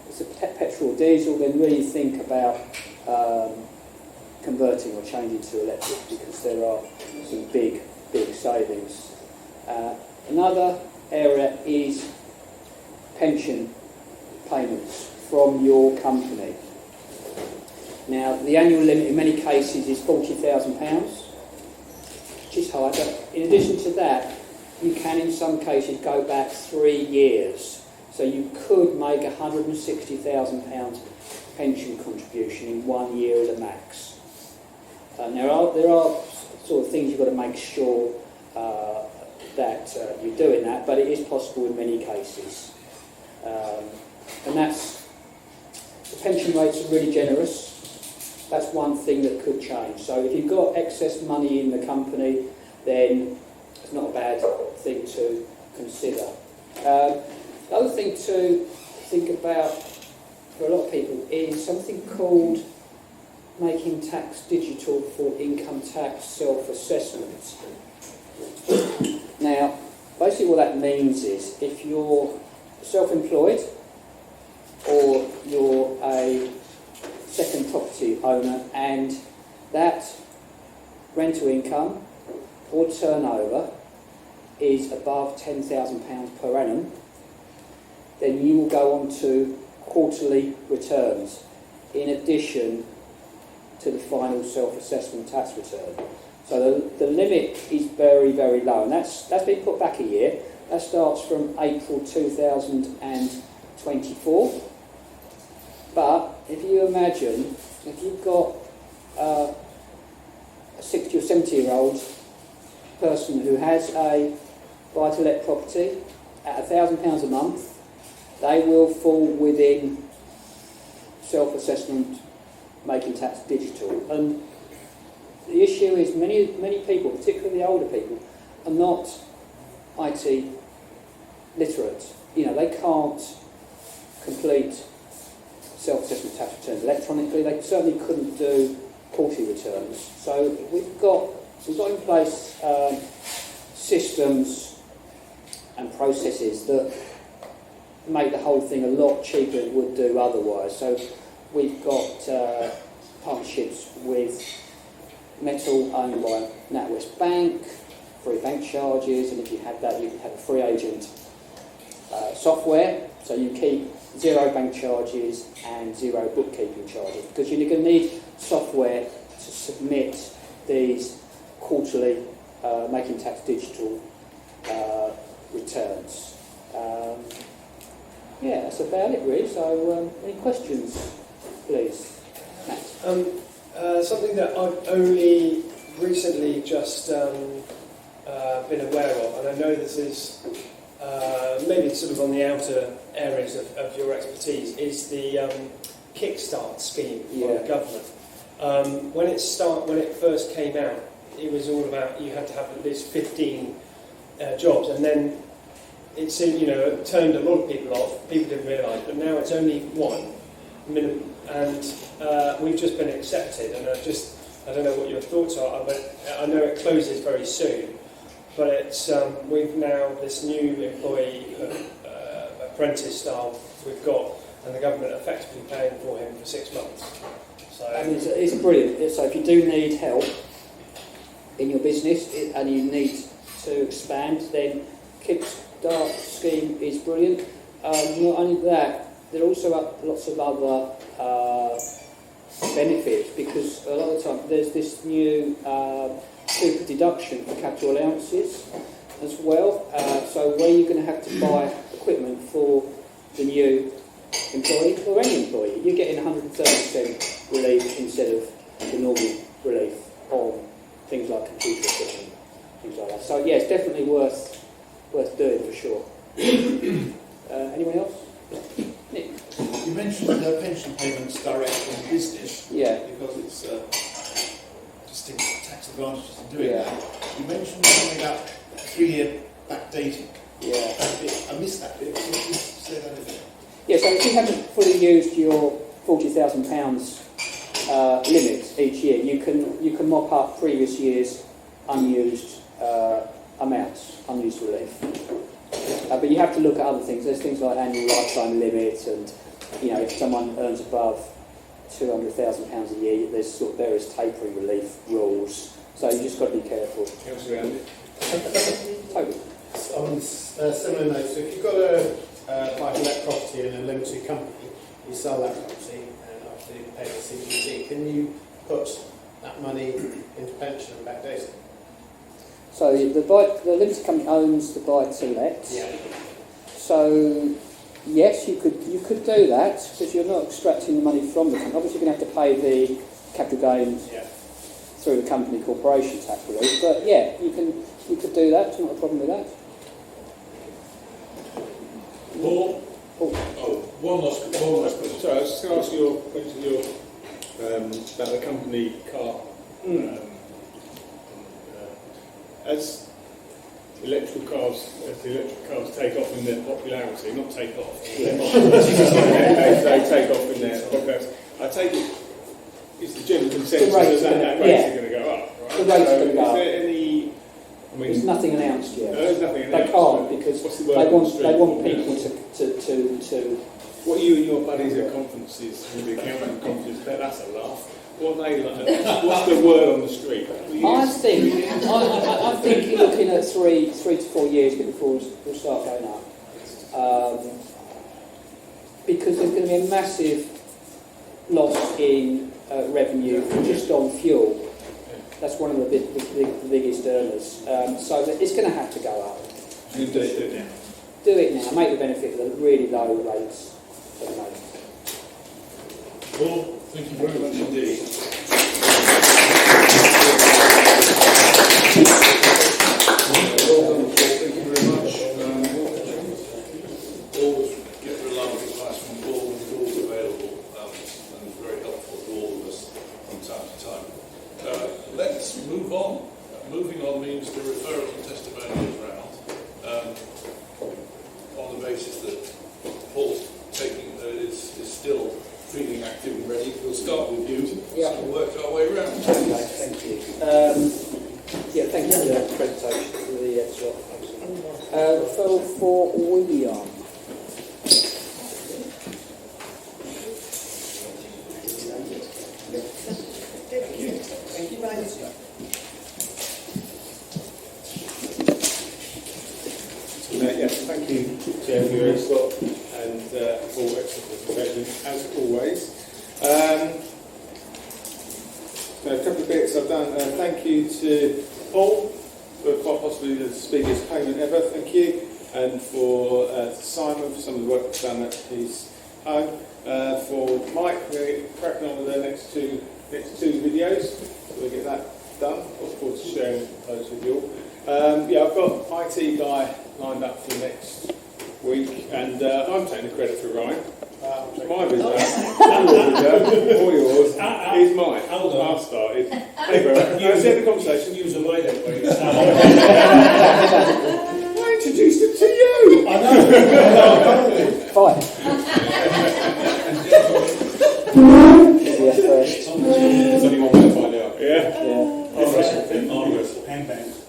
it's a petrol or diesel, then really think about converting or changing to electric, because there are some big savings. Another area is pension payments from your company. Now, the annual limit in many cases is £40,000, which is high, but in addition to that, you can in some cases go back 3 years. So you could make £160,000 pension contribution in 1 year at a max. And there are sort of things you've got to make sure that you're doing that, but it is possible in many cases. And the pension rates are really generous. That's one thing that could change. So if you've got excess money in the company, then it's not a bad thing to consider. The other thing to think about for a lot of people is something called making tax digital for income tax self-assessment. Now, basically what that means is if you're self-employed or you're a second property owner and that rental income or turnover is above £10,000 per annum, then you will go on to quarterly returns in addition to the final self-assessment tax return. So the limit is very, very low, and that's been put back a year. That starts from April 2024. But if you imagine, if you've got a 60 or 70-year-old person who has a buy-to-let property at £1,000 a month, they will fall within self-assessment making tax digital. And the issue is many people, particularly the older people, are not IT literate. You know, they can't complete self-assessment tax returns electronically. They certainly couldn't do quarterly returns. So we've got So we've got in place systems and processes that make the whole thing a lot cheaper than it would do otherwise. So we've got partnerships with Metal, owned by NatWest Bank, free bank charges, and if you had that, you could have a free agent software, so you keep 0 bank charges and 0 bookkeeping charges, because you're going to need software to submit these quarterly Making Tax Digital returns. Yeah, that's about it really. So any questions, please? Matt? Something that I've only recently just been aware of, and I know this is maybe sort of on the outer areas of your expertise, is the Kickstart scheme for the government. When it first came out, it was all about you had to have at least 15 jobs, and then it seemed, it turned a lot of people off. People didn't realise, but now it's only 1 minimum, and we've just been accepted. And I don't know what your thoughts are, but I know it closes very soon. But it's we've now this new employee apprentice style we've got, and the government effectively paying for him for 6 months. So and it's brilliant. So if you do need help in your business and you need to expand, then Kickstart scheme is brilliant. Not only that, there are also lots of other benefits, because a lot of the time there's this new super deduction for capital allowances as well. So where you're going to have to buy equipment for the new employee or any employee, you're getting 130% relief instead of the normal relief on things like computer equipment, things like that. So yeah, it's definitely worth doing for sure. Anyone else? Nick? You mentioned pension payments direct from business. Yeah. Because it's distinct tax advantages in doing that. You mentioned something about 3-year backdating. Yeah. I missed that bit. Can you say that again? Yeah, so if you haven't fully used your £40,000 limit each year, you can mop up previous year's unused amounts, unused relief. But you have to look at other things. There's things like annual lifetime limit, and if someone earns above £200,000 a year, there's sort of various tapering relief rules. So you just got to be careful. Else around it. Totally. On similar notes, so if you've got a buy-to-let property in a limited company, you sell that property and after you pay the CGT, can you put that money into pension and backdating? So the limited company owns the buy-to-let. Yeah. So yes, you could do that, because you're not extracting the money from the company. Obviously, you're going to have to pay the capital gains through the company corporation tax relief. But yeah, you could do that. It's not a problem with that. Paul? One last question. Sorry, I was just going to ask you about the company car. As the electric cars take off in their popularity, not take off, they take off in their popularity. I take it, it's the general consensus that rates are going to go up, right? The rates are going to go up. Is there any... There's nothing announced yet. No, there's nothing announced. They can't, because they want people to... What you and your buddies at conferences, with the accounting conferences, that's a laugh. What are they like? What's the word on the street? I think you're looking at 3 to 4 years before we'll start going up. Because there's going to be a massive loss in revenue just on fuel. That's one of the biggest earners. So it's going to have to go up. You do it now. Do it now. Make the benefit of the really low rates at the moment. Paul, thank you very much indeed. Welcome, Paul. Thank you very much. Always get reliable advice from Paul when Paul's available, and it's very helpful to all of us from time to time. Let's move on. Moving on means the referral and testimonials round, on the basis that Paul's is still feeling active and ready. We'll start with you, so we'll work our way around. Okay, thank you. thank you for the presentation for the slot. Referral for William. Thank you very much. Yes, thank you, Chair, for your slot and for excellent presentation, as always. A couple of bits I've done. Thank you to Paul for quite possibly the biggest payment ever. Thank you. And for Simon for some of the work that's done at his home. For Mike, we're cracking on with the next two videos. So we'll get that done. Look forward to sharing those with you all. Yeah, I've got IT guy lined up for next week, and I'm taking the credit for Ryan. My video, all yours, is mine. I've started. Let's have the conversation. Use a light I introduced it to you. I know. Fine. There's only one way to find out.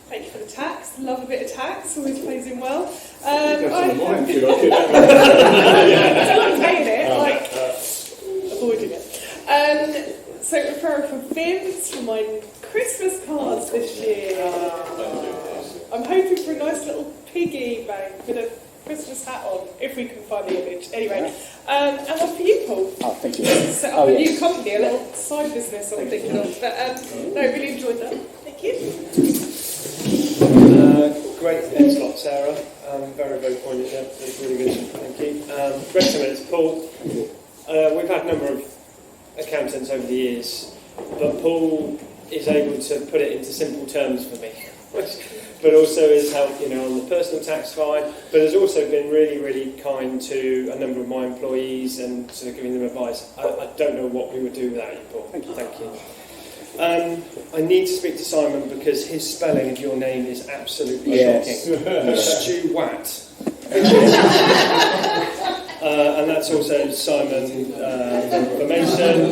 Thank you for the tax. Love a bit of tax. Always plays in well. That's I'm mine, should I? not paying it, like avoiding it. So referral for Vince for my Christmas cards this year. I'm hoping for a nice little piggy bank with a Christmas hat on, if we can find the image. Anyway, and one for you, Paul. Oh, thank you. Set up a new company, a little side business I'm thinking of. But no, really enjoyed that. Thank you. Great thanks a lot, Sarah. Very, very poignant there. That's really good. Thank you. Rest of it is Paul. We've had a number of accountants over the years, but Paul is able to put it into simple terms for me, but also has helped, on the personal tax side, but has also been really, really kind to a number of my employees and sort of giving them advice. I don't know what we would do without you, Paul. Thank you. I need to speak to Simon because his spelling of your name is absolutely shocking. Stu Watt. And that's also Simon for information.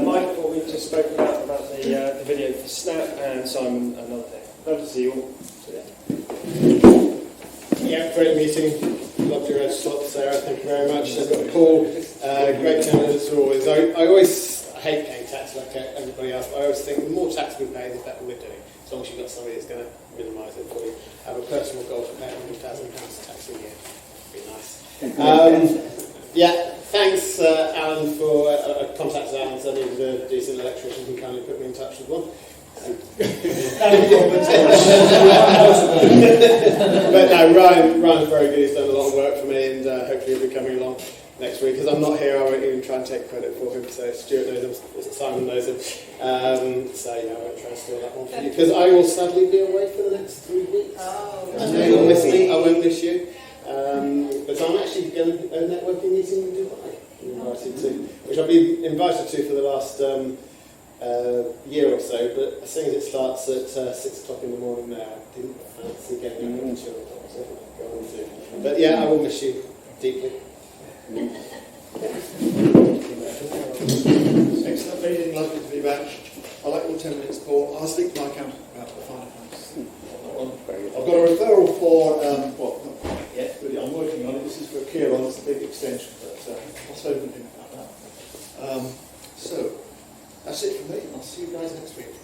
Mike, what we just spoke about the video for Snap, and Simon, another thing. Love to see you all. Yeah, great meeting. Loved your red slot, Sarah. Thank you very much. I've got Paul. Great candidates as always. I always hate paying tax like everybody else, but I always think the more tax we pay, the better we're doing. As long as you've got somebody that's going to minimise it for you. I have a personal goal to pay £100,000 tax a year. Be nice. Yeah, thanks Alan for contacting Alan, so I needed a decent electrician who kindly put me in touch with one. But no, Ryan's very good. He's done a lot of work for me, and hopefully he'll be coming along next week. Because I'm not here, I won't even try and take credit for him. So Stuart knows him, Simon knows him. So yeah, I won't try and steal that one for you. Because I will sadly be away for the next 3 weeks. I know you'll miss me. I won't miss you. But I'm actually going to a networking meeting in Dubai. Invited to, which I've been invited to for the last year or so, but as soon as it starts at 6 o'clock in the morning now, I didn't fancy getting up at 2 o'clock, so I'll go on to. But yeah, I will miss you deeply. Excellent meeting, lovely to be back. I'll let you 10 minutes, Paul. I'll speak to my accountant about the finance. I've got a referral for, well, not quite yet, but I'm working on it. This is for Kieran, it's a big extension, but I'll say anything about that. So, that's it from me. I'll see you guys next week.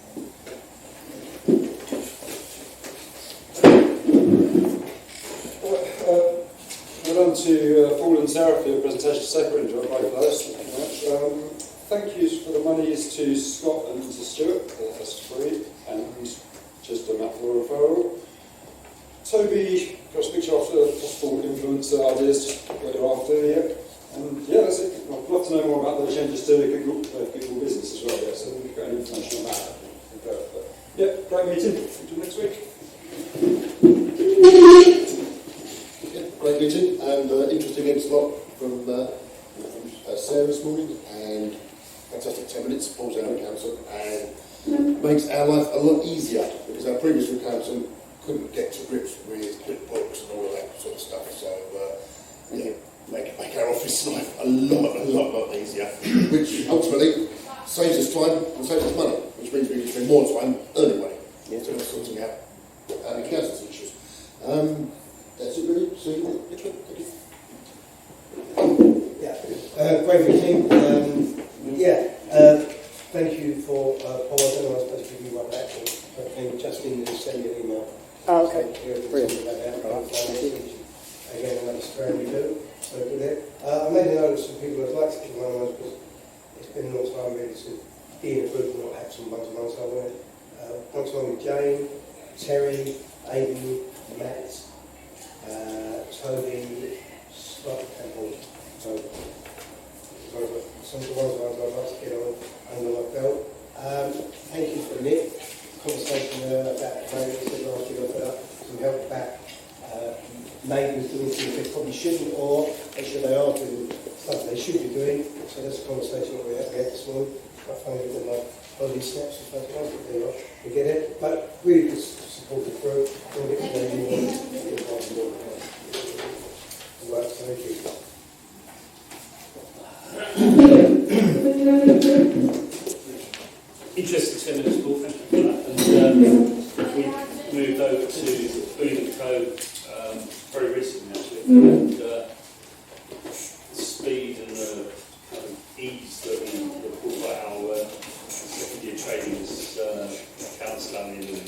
Well on to Paul and Sarah for your presentation. Super enjoyed by first. Thank you very much. Thank yous for the monies to Scott and to Stuart. That's free. And just a matter of referral. Toby, got a picture after possible influencer ideas later after, yeah. And yeah, that's it. I'd love to know more about the changes to Google business as well, yeah, so we've got any information on that. But yeah, great meeting. Until next week. Yeah, great meeting and interesting insight from Sarah this morning, and fantastic 10 minutes. Paul's our accountant and makes our life a lot easier because our previous accountant couldn't get to grips with QuickBooks and all of that sort of stuff. So yeah, make our office life a lot easier, which ultimately saves us time and saves us money, which means we can spend more time earning money. So we're sorting out accountancy issues. That's it really. So, thank you. Yeah, great meeting. Thank you for Paul. I don't know, I was supposed to give you one back, but came just in and send you an email. Oh, okay. Brilliant. Again, another story we do. So good there. I made a note of some people I'd like to keep one of those because it's been a long time really to be in a group and not have some one-to-one. So I want to one-to-one with Jane, Terry, Aidan, Matt, Toby, Scott and Paul. So some of the ones I'd like to get on under my belt. Thank you for Nick. Conversation about maybe last year I put up some help back. Neighbours doing things they probably shouldn't, or actually they are doing stuff they should be doing. So that's a conversation that we had this morning. Quite funny with like body snaps and stuff like that. We get it, but really good supportive group. All it today you want work. So thank you. Interesting 10 minutes, Paul, thank you for that. And we moved over to Bullying Code very recently, actually. And the speed and the kind of ease that we report about our second year training as accounts done in and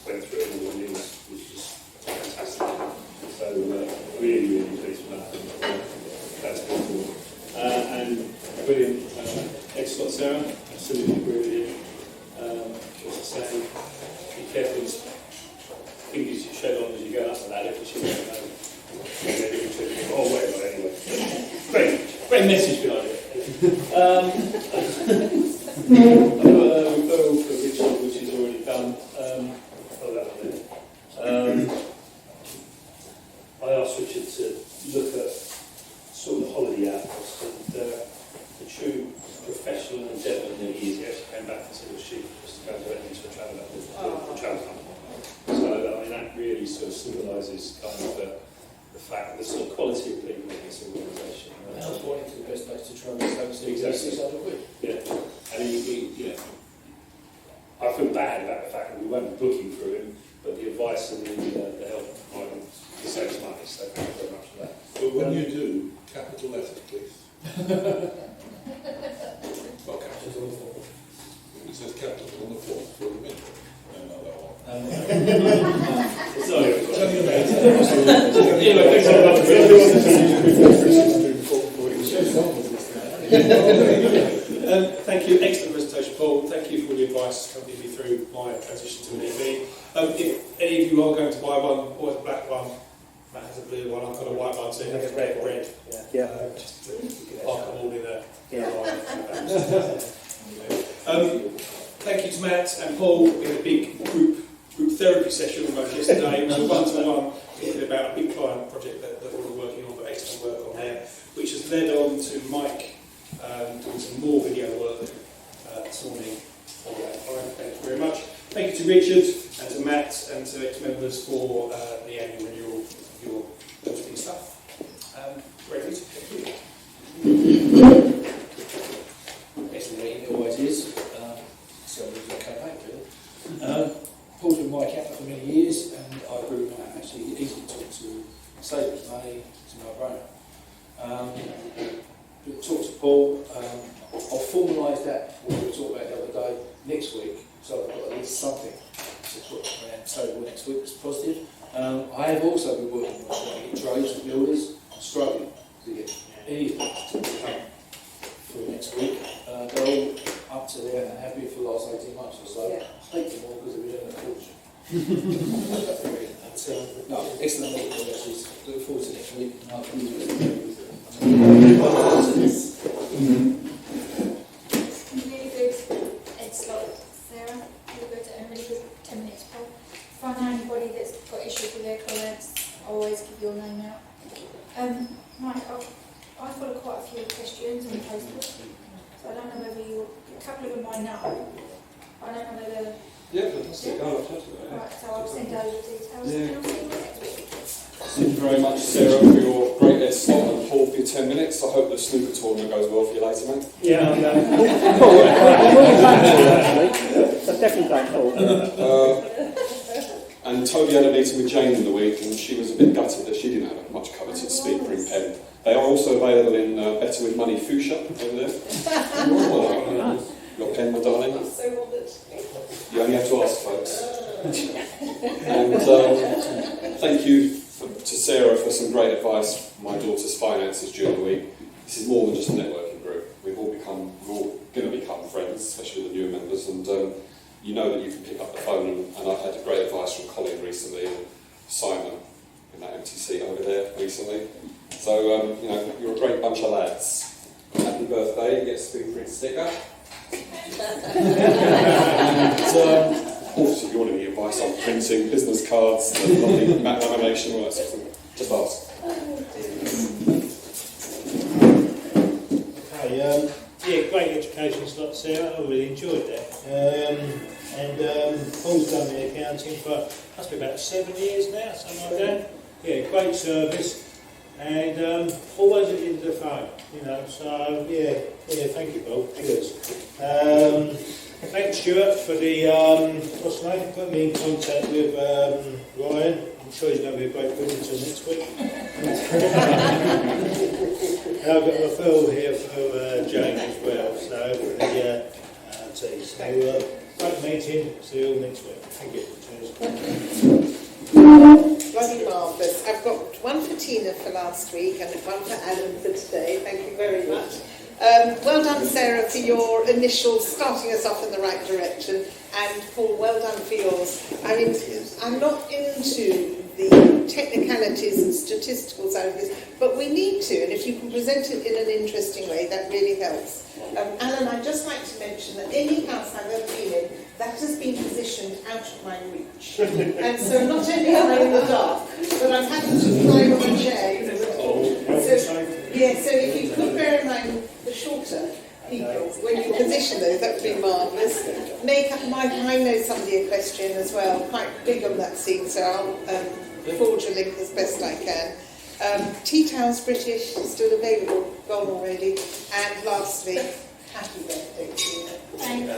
went through it all and it was just fantastic. So really, really pleased with that. And, that's wonderful. And brilliant. Excellent, Sarah. Absolutely agree with you. Just saying, be careful with fingers you shed on as you go up the ladder because you don't know. Oh, whatever, anyway. Great message behind it. I've got a referral for Richard, which is already done. I asked Richard to look at sort of the holiday outputs and the true professional and gentleman that he is. He actually came back and said, well, she was to go directly into a travel company. So, I mean, that really sort of symbolises kind of the fact, the sort of quality of people in this organisation. I was wanting to the best place to travel, so exactly. 600 quid. Yeah. And I feel bad about the fact that we won't be booking through him, but the advice and the help provided saves money, so thank you very much for that. But when you do, capital letters, please. Well, capital on the fourth. It says capital on the fourth. What do you mean? No, that one. Sorry. Thank you. Excellent presentation, Paul. Thank you for all the advice coming me through my transition to an EV. If any of you are going to buy one, or a black one, Matt has a blue one, I've got a white one, so you have a red. Just park them all in a thank you to Matt and Paul. We had a big group therapy session almost yesterday. It was a one-to-one talking about a big client project that we're working on, but excellent work on there, which has led on to Mike doing some more video work this morning for that client. Thank you very much. Thank you to Richard and to Matt and to ex-members for the annual renewal of your hosting stuff. Great meeting. Thank you. Excellent meeting, it always is. So we can come back to it. Paul's been my accountant for many years, and I agree with Matt. Actually, it's easy to talk to save his money, it's a no-brainer. Talk to Paul. I'll formalise that, what we were talking about the other day, next week, so I've got at least something to put around the table next week that's positive. I have also been working on trying to get trades and builders. I'm struggling to get any of them to come through next week. They're all up to there and have been for the last 18 months or so. I hate them all because they've been earning a fortune. No, excellent meeting, actually. Look forward to next week. Really good, excellent, Sarah. Really good, and really good 10 minutes, Paul. If I know anybody that's got issues with their clients, I'll always give your name out. Mike, I've got quite a few questions on Facebook, so I don't know whether a couple of them I know. I don't know whether. Yeah, fantastic. Yeah? Right, so I'll send over the details. Yeah. And I'll see you next week. Thank you very much, Sarah, for your great slot, and Paul for your 10 minutes. I hope the snooker tournament goes well for you later, mate. Yeah, I know. definitely done, Paul. And Toby had a meeting with Jane in the week, and she was a bit gutted that she didn't have a much coveted speakering pen. They are also available in Better With Money fuchsia over there. Your pen, my darling. You only have to ask, folks. And thank you to Sarah for some great advice for my daughter's finances during the week. This is more than just a networking group. We're all going to become friends, especially the newer members, and you know that you can pick up the phone, and I've had great advice from Colin recently, and Simon in that empty seat over there recently. So, you know, you're a great bunch of lads. Happy birthday, you get a Speakprint sticker. And obviously, if you want any advice on printing, business cards, lovely mat lamination, all that sort of thing, just ask. Hi, yeah, great education slot, Sarah. I really enjoyed that. Paul's done the accounting for, must be about 7 years now, something like that. Yeah, great service. And always at the end of the phone, you know, so yeah, thank you, Paul. Cheers. Thanks, Stuart, for the, what's the name? Put me in contact with Ryan. I'm sure he's going to be a great visitor next week. And I've got a referral here for Jane as well, so for the tea. So, great meeting, see you all next week. Thank you. Cheers. Bloody marvellous. I've got one for Tina for last week and one for Alan for today. Thank you very much. Well done, Sarah, for your initial starting us off in the right direction, and Paul, well done for yours. I mean, I'm not into the technicalities and statistical side of this, but we need to, and if you can present it in an interesting way, that really helps. Alan, I'd just like to mention that any house I've ever been in, that has been positioned out of my reach. And so not only am I in the dark, but I'm having to climb on a chair. So if you could bear in mind the shorter people, when you position those, that would be marvellous. I know somebody a question as well, quite big on that scene, so I'll forge a link as best I can. Tea Towels British, still available, gone already. And lastly, happy birthday, Tina. Thank you.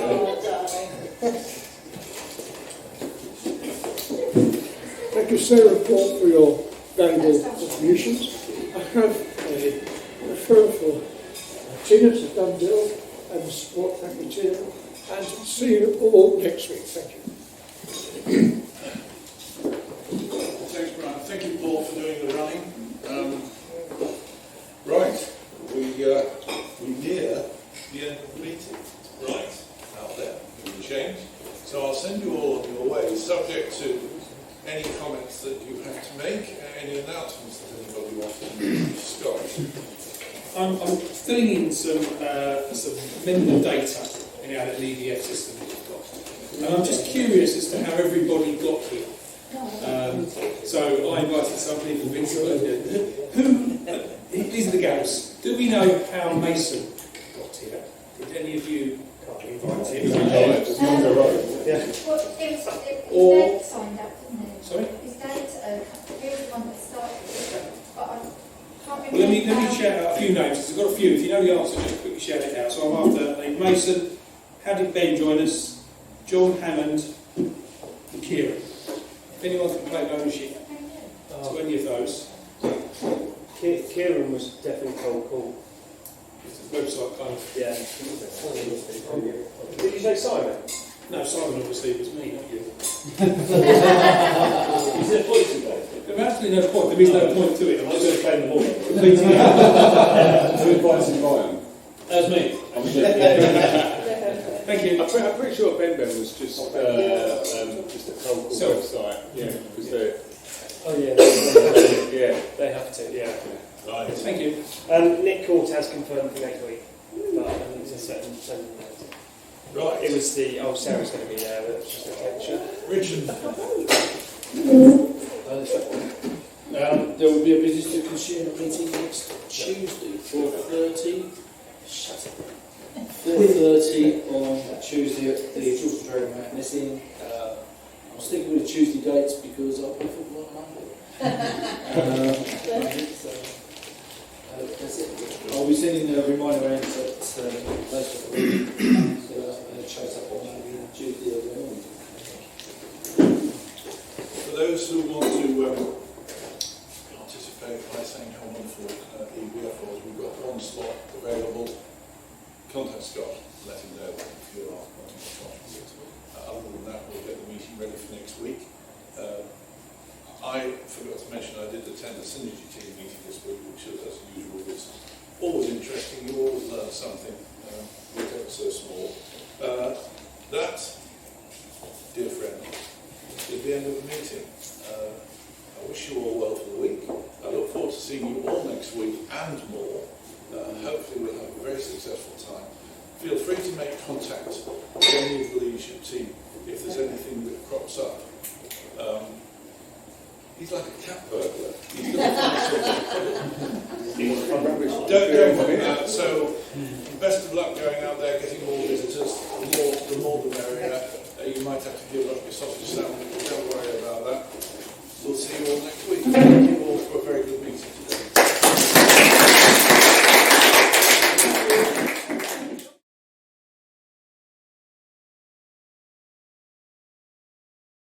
Oh, darling. Thank you, Sarah and Paul, for your valuable contributions. I have a referral for Tina to done deal and the support. Thank you, Tina. And see you all next week. Thank you. Thanks, Brian. Thank you, Paul, for doing the running. Right, we near the end of the meeting. Right, out there, in the change. So I'll send you all on your way, subject to any comments that you have to make, any announcements that anybody wants to make. Scott. I'm filling in some member data in our little EDF system that we've got. And I'm just curious as to how everybody got here. So I invited somebody from these are the gaps. Do we know how Mason got here? Did any of you invite him? Or Dad signed up, didn't he? Sorry? His dad, he was the one that started, but I can't remember. Well, let me shout out a few names. I've got a few. If you know the answer, just quickly shout it out. So I'm after Mason. How did Ben join us? John Hammond and Kieran. If anyone can claim ownership to any of those. Kieran was definitely cool. It's a website kind of. Yeah. Did you say Simon? No, Simon obviously was me, not you. Is there a point to that? There's absolutely no point. There is no point to it. I'm just going to claim them all. Who invited Ryan? That's me. Thank you. I'm pretty sure Ben was just a cold call website. Yeah, because they're. Oh yeah. Yeah, they have to. Yeah. Right. Thank you. Nick Court has confirmed for next week, but I think it's a certain date. Right. It was Sarah's going to be there, but it's just a catch-up. Richard. There will be a business to consumer meeting next Tuesday, 4:30. Shut up. 4:30 on Tuesday at the Children's Dragon Madness Inn. I'm sticking with the Tuesday dates because I play football on Monday. That's it. I'll be sending a reminder around at later chase up on Tuesday. those who want to participate by saying how wonderful EBF was, we've got one slot available. Contact Scott, let him know if you're wanting to contribute. Other than that, we'll get the meeting ready for next week. I forgot to mention I did attend a Synergy team meeting this week, which as usual was always interesting. You always learn something, whatever so small. That, dear friend, is the end of the meeting. I wish you all well for the week. I look forward to seeing you all next week and more. Hopefully we'll have a very successful time. Feel free to make contact with any of the leadership team if there's anything that crops up. He's like a cat burglar. He's going to find something. Don't forget. So, best of luck going out there, getting more visitors. The more the merrier. You might have to give up your sausage